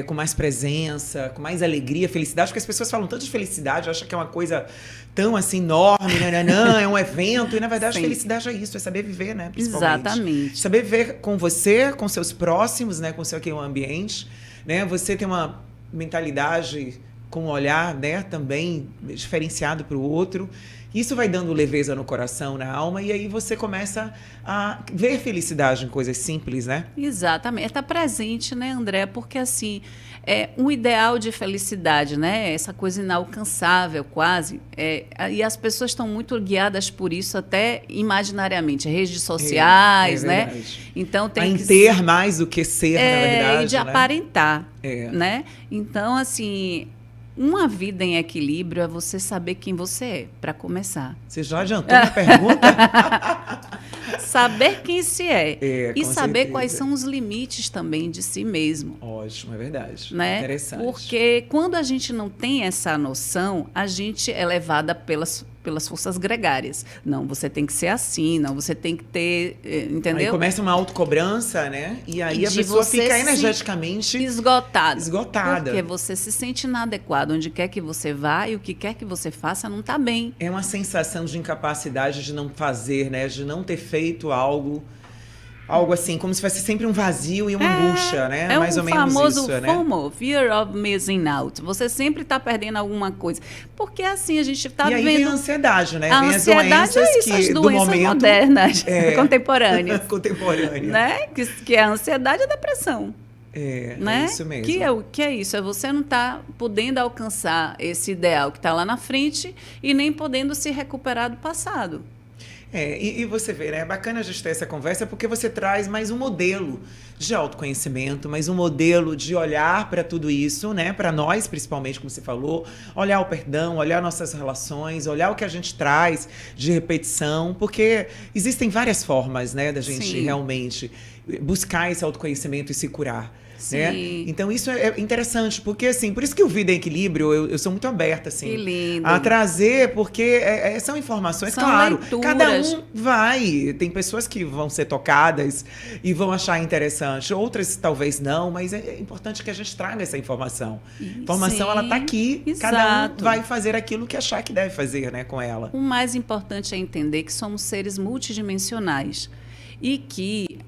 com mais presença, com mais alegria, felicidade, porque as pessoas falam tanto de felicidade, acham que é uma coisa tão assim enorme, é um evento, e na verdade felicidade é isso, é saber viver, né, principalmente. Exatamente. Saber viver com você, com seus próximos, né, com o seu ambiente, né, você ter uma mentalidade com um olhar, né, também diferenciado para o outro. Isso vai dando leveza no coração, na alma, e aí você começa a ver felicidade em coisas simples, né? Exatamente. Está presente, né, André? Porque, assim, é um ideal de felicidade, né? Essa coisa inalcançável, quase. E as pessoas estão muito guiadas por isso, até imaginariamente. Redes sociais, né? Então, tem que ter mais do que ser, na verdade. E de aparentar, né? Então, assim... Uma vida em equilíbrio é você saber quem você é, para começar. Você já adiantou a pergunta? Saber quem se é. E saber certeza. Quais são os limites também de si mesmo. Ótimo, é verdade. Né? Interessante. Porque quando a gente não tem essa noção, a gente é levada pelas forças gregárias. Não, você tem que ser assim, não, você tem que ter, entendeu? Aí começa uma autocobrança, né? E aí a pessoa fica energeticamente esgotada. Porque você se sente inadequado. Onde quer que você vá e o que quer que você faça não está bem. É uma sensação de incapacidade de não fazer, né? De não ter feito algo algo assim, como se fosse sempre um vazio e uma angústia, né? É mais um ou menos famoso isso, né? FOMO, Fear of Missing Out. Você sempre está perdendo alguma coisa. Porque assim, a gente está vendo... E aí vem a ansiedade, né? A Vem ansiedade as doenças é isso, as que, do doenças momento... modernas, contemporâneas. Contemporânea. Né? Que é a ansiedade e a depressão. É isso mesmo. Que é isso, é você não estar podendo alcançar esse ideal que está lá na frente e nem podendo se recuperar do passado. E você vê, né? É bacana a gente ter essa conversa porque você traz mais um modelo de autoconhecimento, mais um modelo de olhar para tudo isso, né? Para nós, principalmente, como você falou, olhar o perdão, olhar nossas relações, olhar o que a gente traz de repetição, porque existem várias formas, né, da gente realmente buscar esse autoconhecimento e se curar. Né? Então isso é interessante, porque assim, por isso que o Vida em Equilíbrio, eu sou muito aberta assim, a trazer, porque são informações, são claro, leituras. Cada um vai, tem pessoas que vão ser tocadas e vão achar interessante, outras talvez não, mas é importante que a gente traga essa informação. A informação, ela tá aqui, cada um vai fazer aquilo que achar que deve fazer, né, com ela. O mais importante é entender que somos seres multidimensionais e que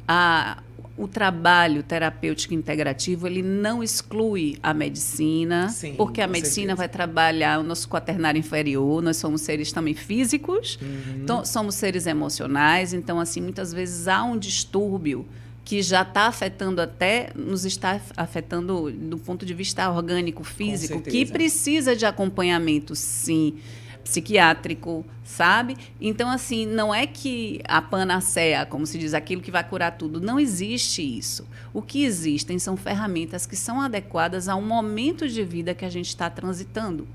o trabalho terapêutico integrativo, ele não exclui a medicina, porque a medicina vai trabalhar o nosso quaternário inferior, nós somos seres também físicos, então, somos seres emocionais, então, assim, muitas vezes há um distúrbio que já está afetando nos está afetando do ponto de vista orgânico, físico, que precisa de acompanhamento, sim, psiquiátrico, sabe? Então, assim, não é que a panaceia, como se diz, aquilo que vai curar tudo. Não existe isso. O que existem são ferramentas que são adequadas ao momento de vida que a gente está transitando.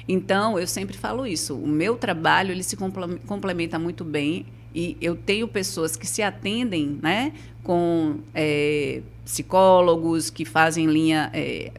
Então, eu sempre falo isso. O meu trabalho, ele se complementa muito bem e eu tenho pessoas que se atendem, né, com psicólogos que fazem linha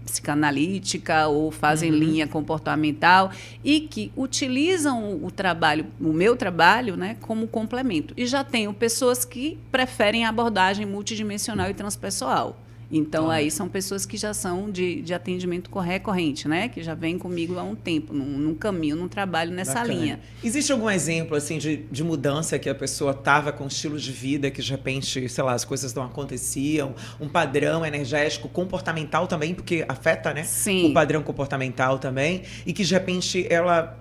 psicanalítica ou fazem linha comportamental e que utilizam o meu trabalho, né, como complemento. E já tenho pessoas que preferem a abordagem multidimensional e transpessoal. Então, aí são pessoas que já são de atendimento recorrente, né? Que já vêm comigo há um tempo, num caminho, num trabalho nessa linha. Existe algum exemplo, assim, de mudança que a pessoa estava com um estilo de vida que, de repente, sei lá, as coisas não aconteciam, um padrão energético, comportamental também, porque afeta, né? Sim. O padrão comportamental também, e que, de repente, ela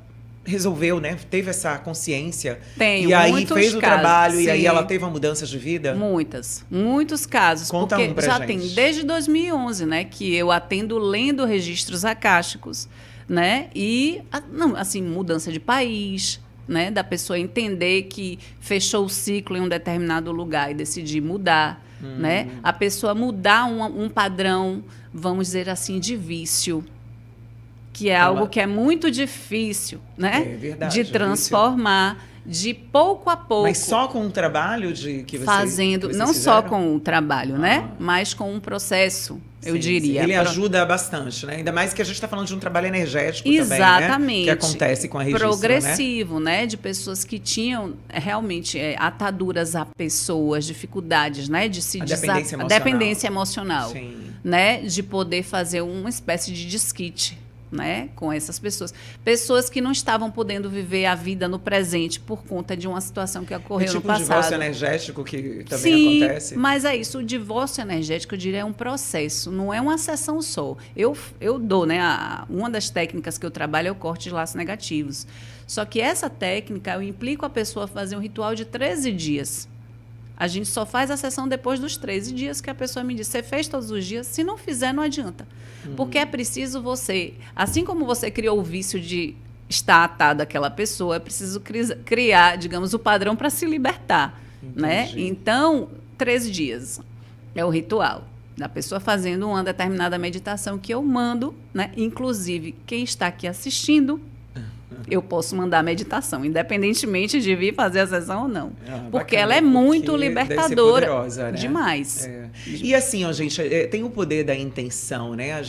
resolveu, né? Teve essa consciência. Tenho, e aí casos, fez o trabalho e aí ela teve uma mudança de vida? Muitos casos. Conta porque um pra já gente. tem desde 2011, né, que eu atendo lendo registros acásticos, né? E não, assim, mudança de país, né, da pessoa entender que fechou o ciclo em um determinado lugar e decidir mudar, né? A pessoa mudar um padrão, vamos dizer assim, de vício, que é algo que é muito difícil, né? É verdade, de transformar, de pouco a pouco. Mas só com o trabalho que vocês fazendo, vocês não fizeram? só com o trabalho, né? Mas com um processo, eu diria. Ele ajuda bastante, né? Ainda mais que a gente está falando de um trabalho energético Exatamente. também, né? Que acontece com a registro, progressivo, né? De pessoas que tinham realmente ataduras a pessoas, dificuldades, né? De se dependência dependência emocional, Sim. né? De poder fazer uma espécie de desquite, né, com essas pessoas que não estavam podendo viver a vida no presente por conta de uma situação que ocorreu no passado. Um divórcio energético que também acontece. Mas é isso, o divórcio energético, eu diria, é um processo, não é uma sessão só. Eu dou, né, uma das técnicas que eu trabalho é o corte de laços negativos. Só que essa técnica, eu implico a pessoa a fazer um ritual de 13 dias. A gente só faz a sessão depois dos 13 dias que a pessoa me diz, você fez todos os dias? Se não fizer, não adianta. Porque é preciso você, assim como você criou o vício de estar atado àquela pessoa, é preciso criar, digamos, o padrão para se libertar. Né? Então, 13 dias é o ritual da pessoa fazendo uma determinada meditação que eu mando, né? Inclusive, quem está aqui assistindo, eu posso mandar a meditação, independentemente de vir fazer a sessão ou não. Porque ela é muito libertadora. Poderosa, né? Demais. E assim, ó, gente, tem o poder da intenção, né?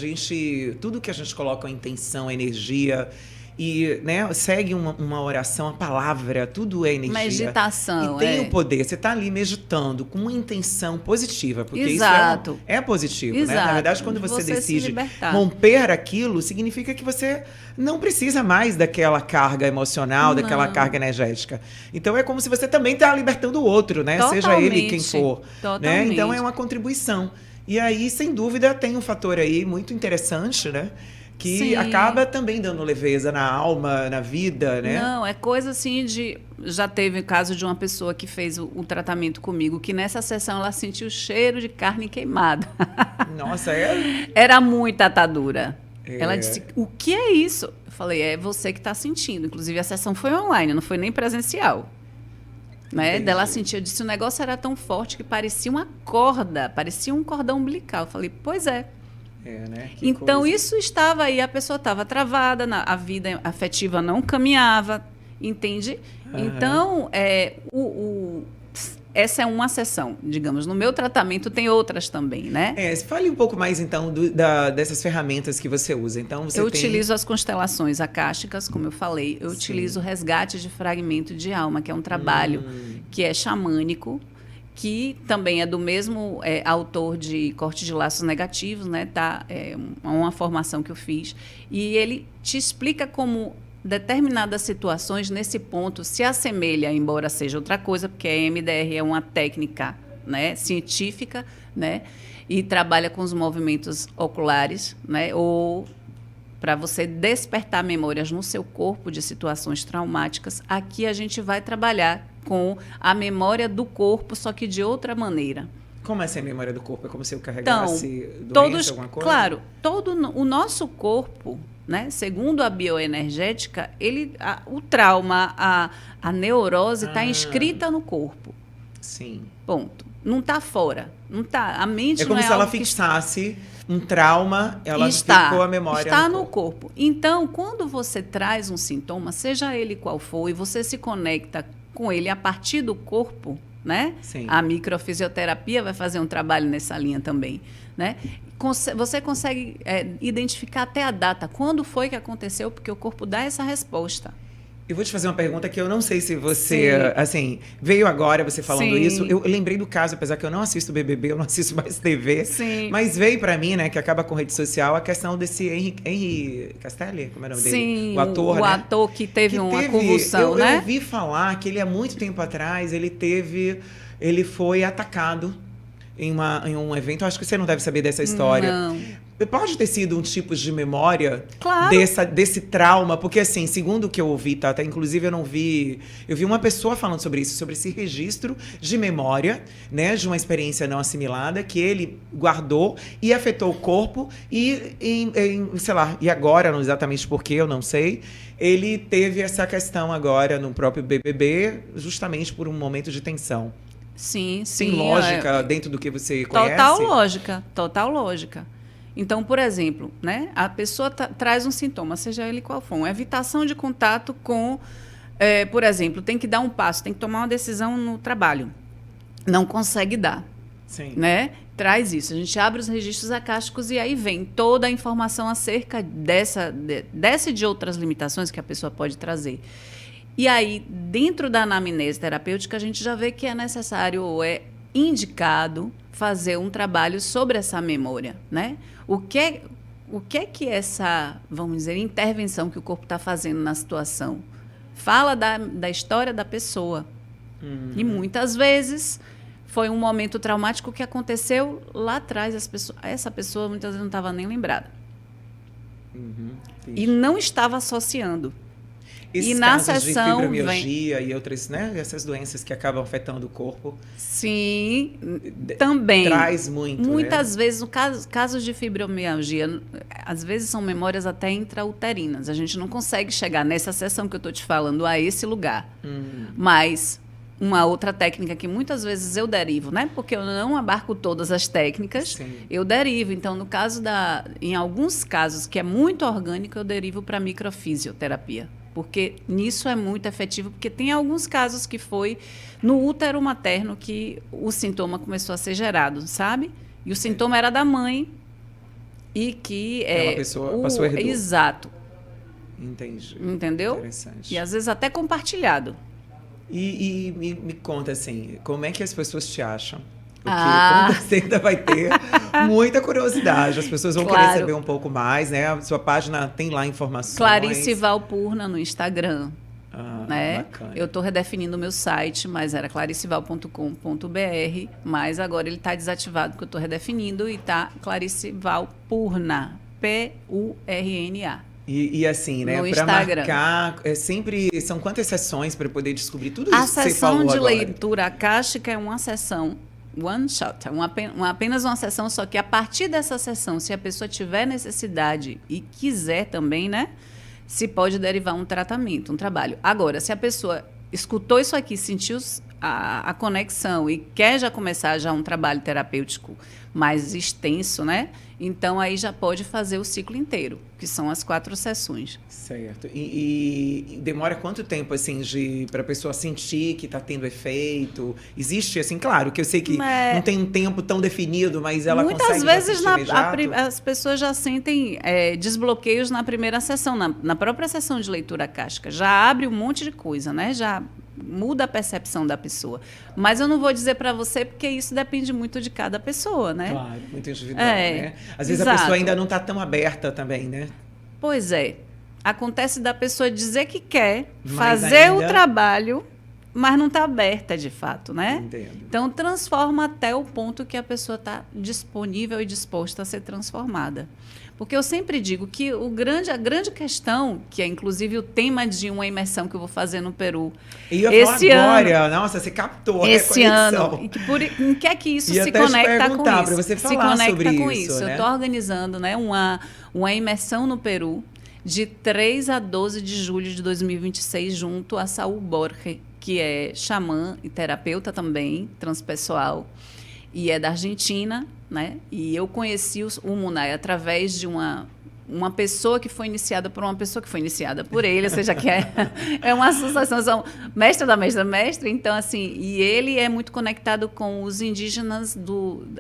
Tudo que a gente coloca a intenção, a energia, e, né, segue uma oração, a palavra, tudo é energia. Meditação, e tem o poder. Você está ali meditando com uma intenção positiva, porque Exato. isso é positivo, Exato. né? Na verdade, quando você se decide libertar. romper aquilo, significa que você não precisa mais daquela carga emocional, daquela carga energética. Então é como se você também está libertando o outro, né? Seja ele quem for. Né? Então é uma contribuição. E aí, sem dúvida, tem um fator aí muito interessante, né? Que Sim. acaba também dando leveza na alma, na vida, né? Não, é coisa assim de... Já teve o caso de uma pessoa que fez o tratamento comigo, que nessa sessão ela sentiu o cheiro de carne queimada. Nossa, Era muita atadura. Ela disse, o que é isso? Eu falei, é você que está sentindo. Inclusive, a sessão foi online, não foi nem presencial. Né? Dela sentiu, eu disse, o negócio era tão forte que parecia uma corda, parecia um cordão umbilical. Eu falei, pois é. Né? Então, isso estava aí, a pessoa estava travada, a vida afetiva não caminhava, entende? Então, essa é uma sessão, digamos. No meu tratamento tem outras também, né? Fale um pouco mais, então, dessas ferramentas que você usa. Então, você utilizo as constelações acásticas, como eu falei. Eu utilizo o resgate de fragmento de alma, que é um trabalho que é xamânico, que também é do mesmo autor de Corte de Laços Negativos, né? É uma formação que eu fiz. E ele te explica como determinadas situações, nesse ponto, se assemelha, embora seja outra coisa, porque a EMDR é uma técnica, né, científica, né? E trabalha com os movimentos oculares, né? Ou para você despertar memórias no seu corpo de situações traumáticas. Aqui a gente vai trabalhar com a memória do corpo, só que de outra maneira. Como é essa memória do corpo? É como se eu carregasse doença, alguma coisa? Claro, todo o nosso corpo, né, segundo a bioenergética, o trauma, a neurose está inscrita no corpo. Sim. Ponto. Não está fora. Não tá, a mente como não se ela fixasse um trauma, ela ficou a memória está no corpo. Então, quando você traz um sintoma, seja ele qual for, e você se conecta com ele a partir do corpo, né? Sim. A microfisioterapia vai fazer um trabalho nessa linha também, né? Você consegue identificar até a data, quando foi que aconteceu, porque o corpo dá essa resposta. Eu vou te fazer uma pergunta que eu não sei se você, assim, veio agora você falando isso. Eu lembrei do caso, apesar que eu não assisto BBB, eu não assisto mais TV. Sim. Mas veio pra mim, né, que acaba com rede social, a questão desse Henry Castelli, como é o nome dele? Sim, o ator, né? O ator que teve uma convulsão, né? Eu ouvi falar que ele, há muito tempo atrás, ele foi atacado em um evento. Acho que você não deve saber dessa história. Não. Pode ter sido um tipo de memória claro. desse trauma, porque assim, segundo o que eu ouvi, tá? Até, inclusive eu vi uma pessoa falando sobre isso, sobre esse registro de memória, né, de uma experiência não assimilada que ele guardou e afetou o corpo e sei lá, e agora, não exatamente porque, eu não sei, ele teve essa questão agora no próprio BBB, justamente por um momento de tensão. Sim. Tem lógica dentro do que você conhece? Total lógica. Então, por exemplo, né, a pessoa traz um sintoma, seja ele qual for, uma evitação de contato com, por exemplo, tem que dar um passo, tem que tomar uma decisão no trabalho. Não consegue dar. Sim. Né? Traz isso. A gente abre os registros acásticos e aí vem toda a informação acerca dessa e de outras limitações que a pessoa pode trazer. E aí, dentro da anamnese terapêutica, a gente já vê que é necessário ou é indicado fazer um trabalho sobre essa memória, né? O que é que essa, vamos dizer, intervenção que o corpo está fazendo na situação? Fala da história da pessoa. E muitas vezes foi um momento traumático que aconteceu lá atrás. Essa pessoa muitas vezes não estava nem lembrada. E não estava associando. Esses e na casos sessão de fibromialgia e outras, né, essas doenças que acabam afetando o corpo. Sim, também. Traz muito, muitas vezes, no casos de fibromialgia, às vezes são memórias até intrauterinas. A gente não consegue chegar nessa sessão que eu estou te falando a esse lugar. Mas uma outra técnica que muitas vezes eu derivo, né? Porque eu não abarco todas as técnicas, Sim. eu derivo. Então, no caso em alguns casos que é muito orgânico, eu derivo para microfisioterapia. Porque nisso é muito efetivo, porque tem alguns casos que foi no útero materno que o sintoma começou a ser gerado, sabe? E o sintoma era da mãe e que... Uma pessoa passou a herdou. Exato. Entendi. Entendeu? Interessante. E às vezes até compartilhado. E me conta assim, como é que as pessoas te acham? Porque com certeza vai ter muita curiosidade. As pessoas vão querer saber um pouco mais, né? A sua página tem lá informações. Clarice Valpurna no Instagram. Né? Bacana. Eu estou redefinindo o meu site, mas era clariceval.com.br, mas agora ele está desativado porque eu estou redefinindo e está Clarice Valpurna, P-U-R-N-A. E assim, né? Para marcar, sempre são quantas sessões para poder descobrir tudo isso que você falou agora? A sessão de leitura acástica é uma sessão one shot, apenas uma sessão, só que a partir dessa sessão, se a pessoa tiver necessidade e quiser também, né? Se pode derivar um tratamento, um trabalho. Agora, se a pessoa escutou isso aqui, sentiu a conexão e quer já começar já um trabalho terapêutico mais extenso, né? Então, aí já pode fazer o ciclo inteiro, que são as 4 sessões. Certo. E demora quanto tempo, assim, para a pessoa sentir que está tendo efeito? Existe, assim, claro, que eu sei que não tem um tempo tão definido, mas ela consegue muitas vezes imediato? As pessoas já sentem desbloqueios na primeira sessão, na própria sessão de leitura acástica. Já abre um monte de coisa, né? Já muda a percepção da pessoa. Mas eu não vou dizer para você, porque isso depende muito de cada pessoa, né? Claro, muito individual, né? Às vezes a pessoa ainda não está tão aberta também, né? Pois é. Acontece da pessoa dizer que quer fazer o trabalho, mas não está aberta de fato, né? Entendo. Então, transforma até o ponto que a pessoa está disponível e disposta a ser transformada. Porque eu sempre digo que a grande questão, que é inclusive o tema de uma imersão que eu vou fazer no Peru. E eu esse ano, nossa, você captou esse ano. Em que é que isso se conecta com isso? Para você falar sobre isso, né? Eu estou organizando, né, uma imersão no Peru de 3 a 12 de julho de 2026, junto a Saul Borges, que é xamã e terapeuta também, transpessoal, e é da Argentina, né? E eu conheci o Munay através de uma pessoa que foi iniciada por uma pessoa que foi iniciada por ele, ou seja, que é uma associação, são mestre da mestre, então assim, e ele é muito conectado com os indígenas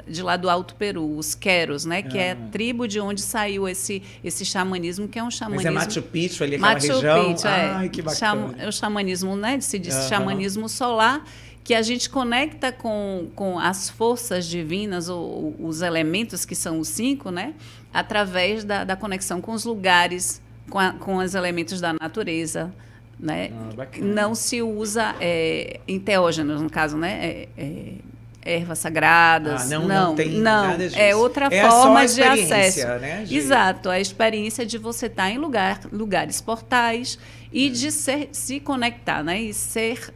de lá do Alto Peru, os Queros, né, que é a tribo de onde saiu esse xamanismo, que é um xamanismo... Mas é Machu Picchu ali, aquela região? Picchu, Ai, que bacana. É o xamanismo, né, se diz xamanismo solar, que a gente conecta com as forças divinas, ou os elementos que são os 5, né? Através da conexão com os lugares, com os elementos da natureza. Né? Não se usa enteógenos, no caso, né? Ervas sagradas. Não tem nada disso. É outra forma de acesso. Né, Exato, a experiência de você estar em lugares portais e de se conectar, né? E ser...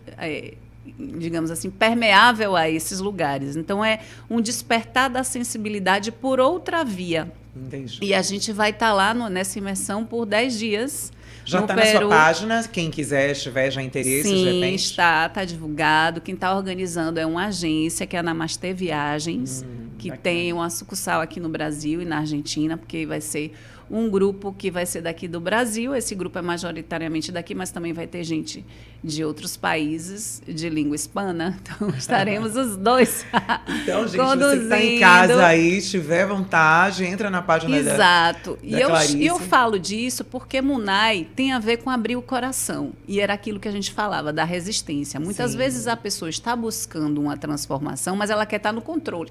digamos assim, permeável a esses lugares. Então, é um despertar da sensibilidade por outra via. Entendi. E a gente vai estar lá nessa imersão por 10 dias. Já está na sua página, quem quiser, tiver já interesse, sim, de repente. está divulgado. Quem está organizando é uma agência, que é a Namastê Viagens, que tem uma sucursal aqui no Brasil e na Argentina, porque vai ser um grupo que vai ser daqui do Brasil. Esse grupo é majoritariamente daqui, mas também vai ter gente de outros países de língua hispana. Então, estaremos os dois Então, gente, você que está em casa aí, se tiver vontade, entra na página Exato. da Clarice. E eu falo disso porque Munay tem a ver com abrir o coração. E era aquilo que a gente falava, da resistência. Muitas vezes a pessoa está buscando uma transformação, mas ela quer estar no controle.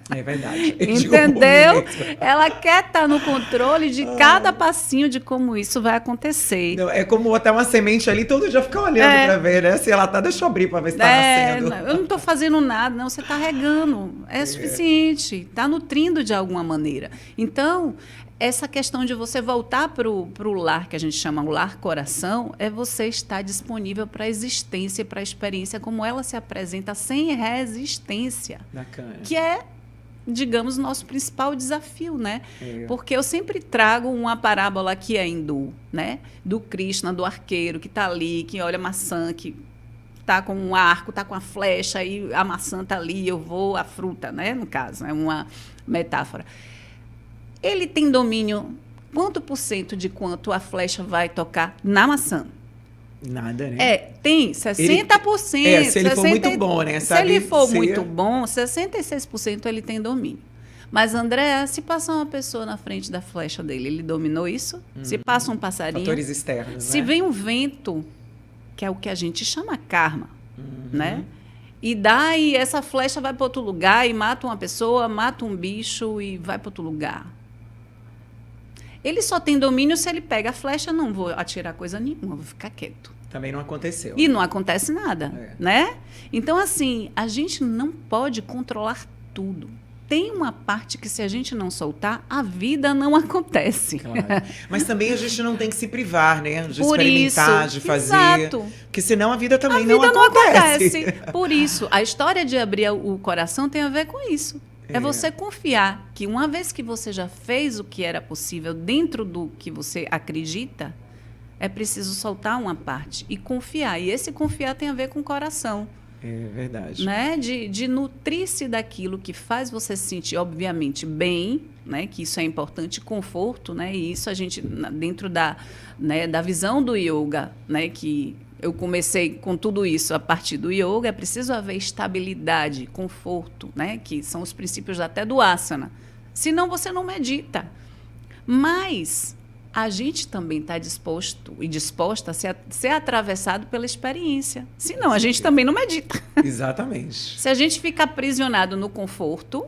É verdade. Entendeu? Ela quer estar no controle de cada passinho de como isso vai acontecer. Não, é como botar uma semente ali, todo dia ficar olhando para ver, né? Se ela tá, deixa eu abrir para ver se tá nascendo. Eu não estou fazendo nada, não. Você está regando. É suficiente. Está nutrindo de alguma maneira. Então, essa questão de você voltar para o lar, que a gente chama o lar-coração, é você estar disponível para a existência e para a experiência como ela se apresenta sem resistência. Bacana. Que é, digamos, nosso principal desafio, né? Porque eu sempre trago uma parábola que é hindu, né? Do Krishna, do arqueiro, que está ali, que olha a maçã, que está com um arco, está com a flecha, e a maçã está ali, eu vou, a fruta, né? No caso, é uma metáfora. Ele tem domínio, quanto por cento de quanto a flecha vai tocar na maçã? Nada, né? Tem 60%. Se ele for muito bom, né? Se ele for muito bom, 66% ele tem domínio. Mas, André, se passar uma pessoa na frente da flecha dele, ele dominou isso? Se passa um passarinho... Fatores externos, Se né? vem um vento, que é o que a gente chama karma, né? E daí essa flecha vai para outro lugar e mata uma pessoa, mata um bicho e vai para outro lugar. Ele só tem domínio se ele pega a flecha, não vou atirar coisa nenhuma, vou ficar quieto. Também não aconteceu. E não acontece nada, né? Então, assim, a gente não pode controlar tudo. Tem uma parte que, se a gente não soltar, a vida não acontece. Claro. Mas também a gente não tem que se privar, né? De Por experimentar, isso, de fazer. exato. Porque senão a vida também A vida não acontece. Por isso, a história de abrir o coração tem a ver com isso. É você confiar que uma vez que você já fez o que era possível dentro do que você acredita, é preciso soltar uma parte e confiar. E esse confiar tem a ver com o coração. É verdade. Né? De nutrir-se daquilo que faz você se sentir, obviamente, bem, né? Que isso é importante, conforto, né? E isso a gente, dentro da visão do yoga, né? Que eu comecei com tudo isso a partir do yoga, é preciso haver estabilidade, conforto, né? Que são os princípios até do asana. Senão você não medita. Mas a gente também está disposto e disposta a ser atravessado pela experiência. Senão, a gente também não medita. Exatamente. Se a gente fica aprisionado no conforto,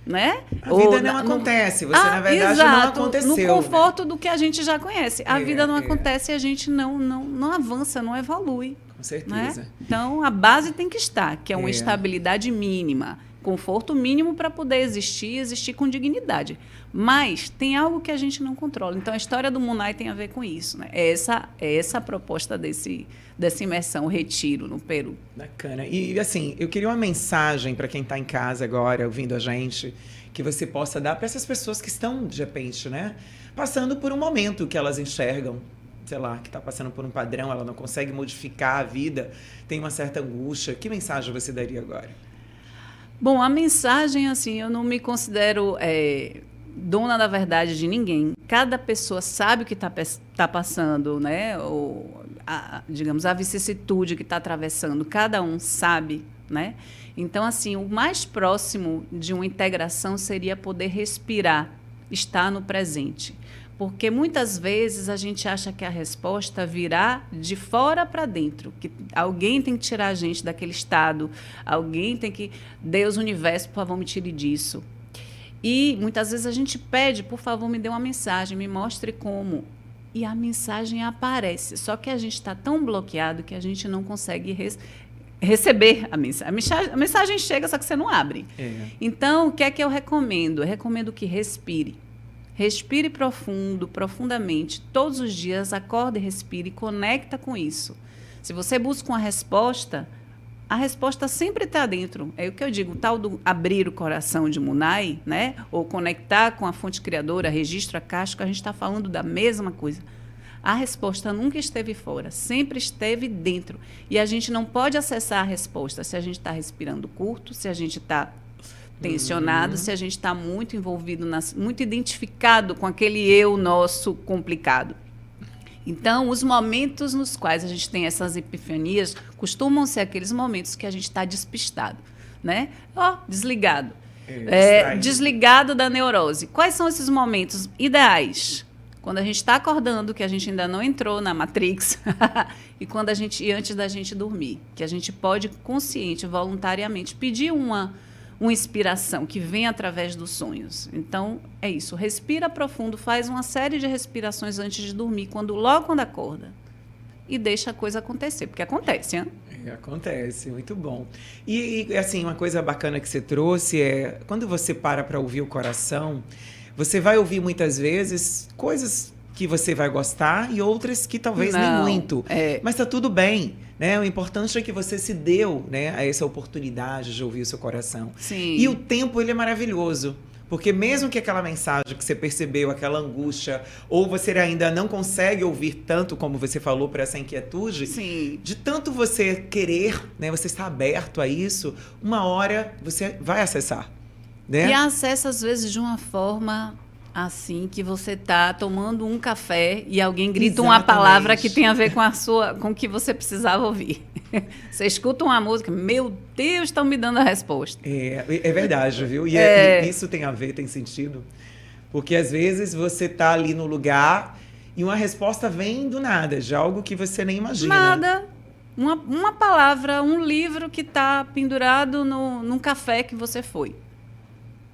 né? A vida não acontece. Você, na verdade, exato, não aconteceu. No conforto, né? Do que a gente já conhece. A vida não acontece e a gente não avança, não evolui. Com certeza. Né? Então, a base tem que estar, que é uma estabilidade mínima. Conforto mínimo para poder existir com dignidade. Mas tem algo que a gente não controla. Então, a história do Munai tem a ver com isso. Né? É essa a proposta dessa imersão, o retiro no Peru. Bacana. E, assim, eu queria uma mensagem para quem está em casa agora, ouvindo a gente, que você possa dar para essas pessoas que estão, de repente, né, passando por um momento que elas enxergam, sei lá, que está passando por um padrão, ela não consegue modificar a vida, tem uma certa angústia. Que mensagem você daria agora? Bom, a mensagem, assim, eu não me considero dona da verdade de ninguém. Cada pessoa sabe o que está passando, né? Ou, digamos, a vicissitude que está atravessando. Cada um sabe, né? Então, assim, o mais próximo de uma integração seria poder respirar, estar no presente. Porque muitas vezes a gente acha que a resposta virá de fora para dentro, que alguém tem que tirar a gente daquele estado, alguém tem que... Deus, universo, por favor, me tire disso. E muitas vezes a gente pede, por favor, me dê uma mensagem, me mostre como. E a mensagem aparece, só que a gente está tão bloqueado que a gente não consegue receber a mensagem. A mensagem chega, só que você não abre. Então, o que é que eu recomendo? Eu recomendo que respire. Respire profundo, profundamente. Todos os dias, acorda e respire e conecta com isso. Se você busca uma resposta, a resposta sempre está dentro. É o que eu digo, o tal do abrir o coração de Munai, né? Ou conectar com a fonte criadora, registro akáshico, a gente está falando da mesma coisa. A resposta nunca esteve fora, sempre esteve dentro. E a gente não pode acessar a resposta se a gente está respirando curto, se a gente está tensionado, se a gente está muito envolvido, muito identificado com aquele eu nosso complicado. Então, os momentos nos quais a gente tem essas epifanias costumam ser aqueles momentos que a gente está despistado, né? Desligado. Desligado da neurose. Quais são esses momentos ideais? Quando a gente está acordando, que a gente ainda não entrou na Matrix, e antes da gente dormir, que a gente pode consciente, voluntariamente, pedir uma inspiração que vem através dos sonhos. Então, é isso. Respira profundo, faz uma série de respirações antes de dormir, logo quando acorda. E deixa a coisa acontecer, porque acontece, hein? Acontece, muito bom. E, assim, uma coisa bacana que você trouxe é, quando você para ouvir o coração, você vai ouvir muitas vezes coisas que você vai gostar e outras que talvez nem muito. Mas tá tudo bem. Né? O importante é que você se deu, né, a essa oportunidade de ouvir o seu coração. Sim. E o tempo, ele é maravilhoso. Porque mesmo que aquela mensagem que você percebeu, aquela angústia, ou você ainda não consegue ouvir tanto como você falou por essa inquietude, sim, de tanto você querer, né, você está aberto a isso, uma hora você vai acessar. Né? E acessa, às vezes, de uma forma Assim que você está tomando um café e alguém grita uma palavra que tem a ver com o que você precisava ouvir. Você escuta uma música, meu Deus, estão me dando a resposta. É verdade, viu? E isso tem a ver, tem sentido. Porque às vezes você está ali no lugar e uma resposta vem do nada, de algo que você nem imagina. Nada. Uma palavra, um livro que está pendurado num café que você foi.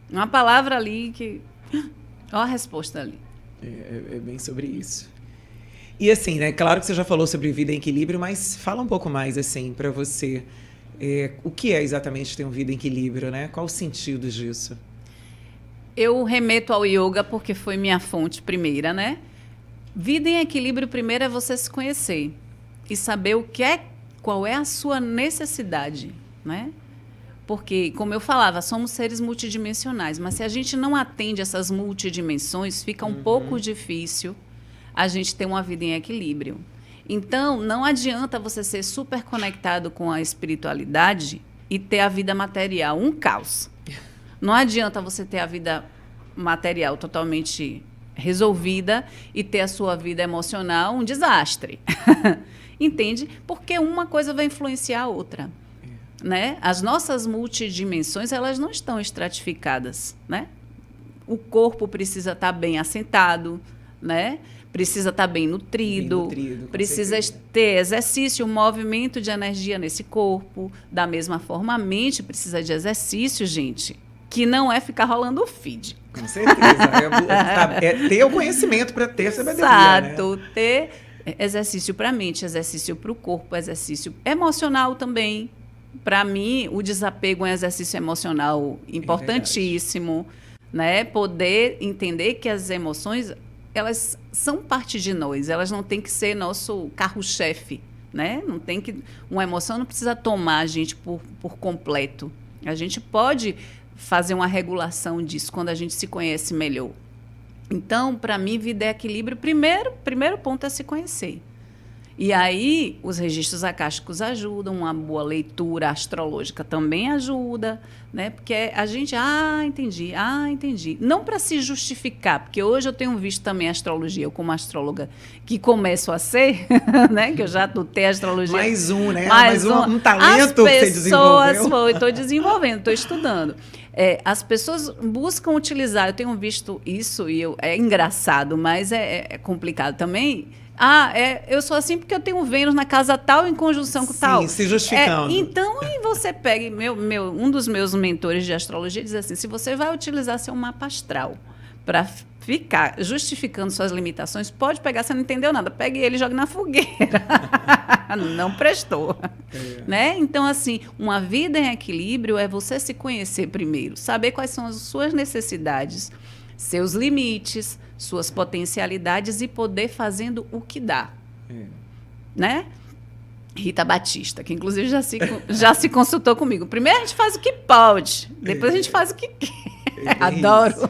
Uma palavra ali que... Olha a resposta ali. É bem sobre isso. E assim, né? Claro que você já falou sobre vida em equilíbrio, mas fala um pouco mais, assim, para você. O que é exatamente ter uma vida em equilíbrio, né? Qual o sentido disso? Eu remeto ao yoga porque foi minha fonte primeira, né? Vida em equilíbrio primeiro é você se conhecer e saber qual é a sua necessidade, né? Porque, como eu falava, somos seres multidimensionais, mas se a gente não atende essas multidimensões, fica um pouco difícil a gente ter uma vida em equilíbrio. Então, não adianta você ser super conectado com a espiritualidade e ter a vida material um caos. Não adianta você ter a vida material totalmente resolvida e ter a sua vida emocional um desastre. Entende? Porque uma coisa vai influenciar a outra. Né? As nossas multidimensões, elas não estão estratificadas, né? O corpo precisa estar bem assentado, né? Precisa estar bem nutrido precisa ter exercício, movimento de energia nesse corpo. Da mesma forma, a mente precisa de exercício, gente, que não é ficar rolando o feed. Com certeza. É ter o conhecimento para ter sabedoria. Exato, né? Ter exercício para a mente, exercício para o corpo, exercício emocional também. Para mim, o desapego é um exercício emocional importantíssimo, né? Poder entender que as emoções, elas são parte de nós, elas não têm que ser nosso carro-chefe, né? Não tem que, uma emoção não precisa tomar a gente por completo. A gente pode fazer uma regulação disso quando a gente se conhece melhor. Então, para mim, vida é equilíbrio. Primeiro ponto é se conhecer. E aí, os registros acásticos ajudam, uma boa leitura astrológica também ajuda, né? Porque a gente, entendi. Não para se justificar, porque hoje eu tenho visto também a astrologia, eu como astróloga, que começo a ser, né? Que eu já adotei a astrologia. Mais um, né? Mais um talento que você desenvolveu. Estou desenvolvendo, estou estudando. As pessoas buscam utilizar, eu tenho visto isso, e é engraçado, mas é complicado também. Eu sou assim porque eu tenho Vênus na casa tal em conjunção com tal. Sim, se justificando. Então, aí você pega... um dos meus mentores de astrologia diz assim, se você vai utilizar seu mapa astral para ficar justificando suas limitações, pode pegar, você não entendeu nada, pegue ele e jogue na fogueira. Não prestou. Né? Então, assim, uma vida em equilíbrio é você se conhecer primeiro, saber quais são as suas necessidades, seus limites, suas potencialidades e poder fazendo o que dá. Né? Rita Batista, que inclusive já se consultou comigo. Primeiro a gente faz o que pode, depois a gente faz o que quer. Adoro.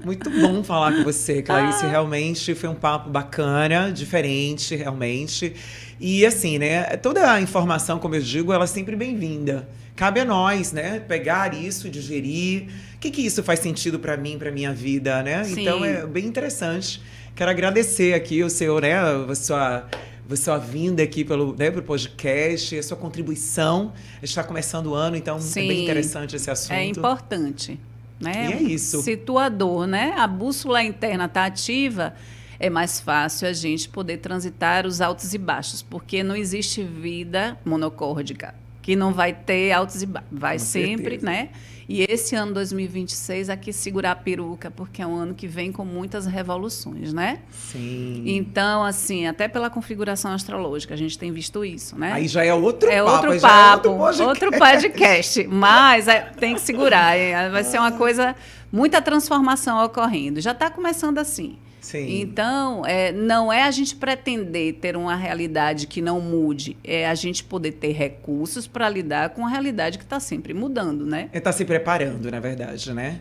Muito bom falar com você, Clarice. Realmente foi um papo bacana, diferente, realmente. E assim, né? Toda a informação, como eu digo, ela é sempre bem-vinda. Cabe a nós, né? Pegar isso, digerir. O que isso faz sentido para mim, para minha vida, né? Sim. Então é bem interessante. Quero agradecer aqui o seu, né? A sua vinda aqui pro podcast, a sua contribuição. A gente está começando o ano, então Sim, é bem interessante esse assunto. É importante. Né? E é isso. Situador, né? A bússola interna está ativa, é mais fácil a gente poder transitar os altos e baixos, porque não existe vida monocórdica que não vai ter altos e baixos. Vai sempre, né? E esse ano 2026 aqui segurar a peruca, porque é um ano que vem com muitas revoluções, né? Sim. Então, assim, até pela configuração astrológica, a gente tem visto isso, né? Aí já é outro papo. Outro papo, outro podcast. Mas tem que segurar. Vai ser uma coisa, muita transformação ocorrendo. Já está começando assim. Sim. Então, não é a gente pretender ter uma realidade que não mude, é a gente poder ter recursos para lidar com a realidade que está sempre mudando, né? Está se preparando, na verdade, né?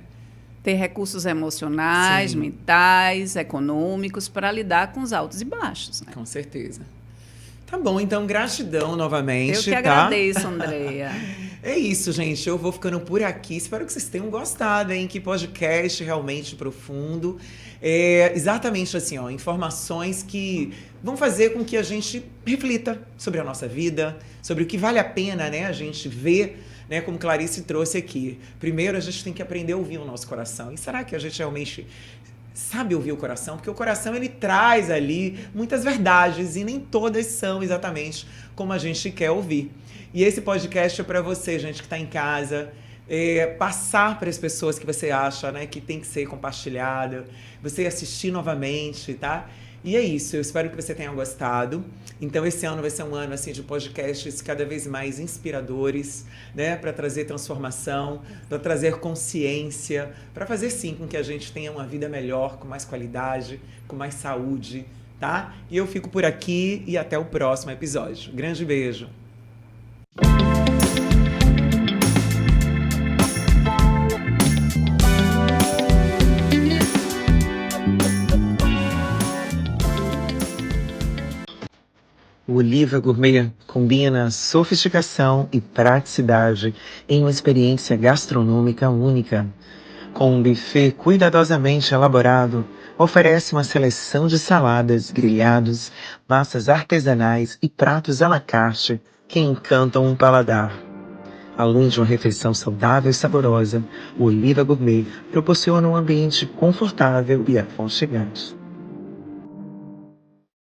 Ter recursos emocionais, Sim, mentais, econômicos para lidar com os altos e baixos. Né? Com certeza. Tá bom, então gratidão novamente. Eu que agradeço, Andréia. É isso, gente. Eu vou ficando por aqui. Espero que vocês tenham gostado, hein? Que podcast realmente profundo. É exatamente assim, ó, informações que vão fazer com que a gente reflita sobre a nossa vida, sobre o que vale a pena, né, a gente ver, né, como Clarice trouxe aqui. Primeiro, a gente tem que aprender a ouvir o nosso coração. E será que a gente realmente sabe ouvir o coração? Porque o coração, ele traz ali muitas verdades e nem todas são exatamente como a gente quer ouvir. E esse podcast é para você, gente, que está em casa, passar para as pessoas que você acha, né, que tem que ser compartilhada, você assistir novamente, tá? E é isso, eu espero que você tenha gostado. Então esse ano vai ser um ano assim de podcasts cada vez mais inspiradores, né, para trazer transformação, para trazer consciência, para fazer sim com que a gente tenha uma vida melhor, com mais qualidade, com mais saúde, tá? E eu fico por aqui e até o próximo episódio. Grande beijo. O Oliva Gourmet combina sofisticação e praticidade em uma experiência gastronômica única. Com um buffet cuidadosamente elaborado, oferece uma seleção de saladas, grelhados, massas artesanais e pratos à la carte que encantam o paladar. Além de uma refeição saudável e saborosa, o Oliva Gourmet proporciona um ambiente confortável e aconchegante.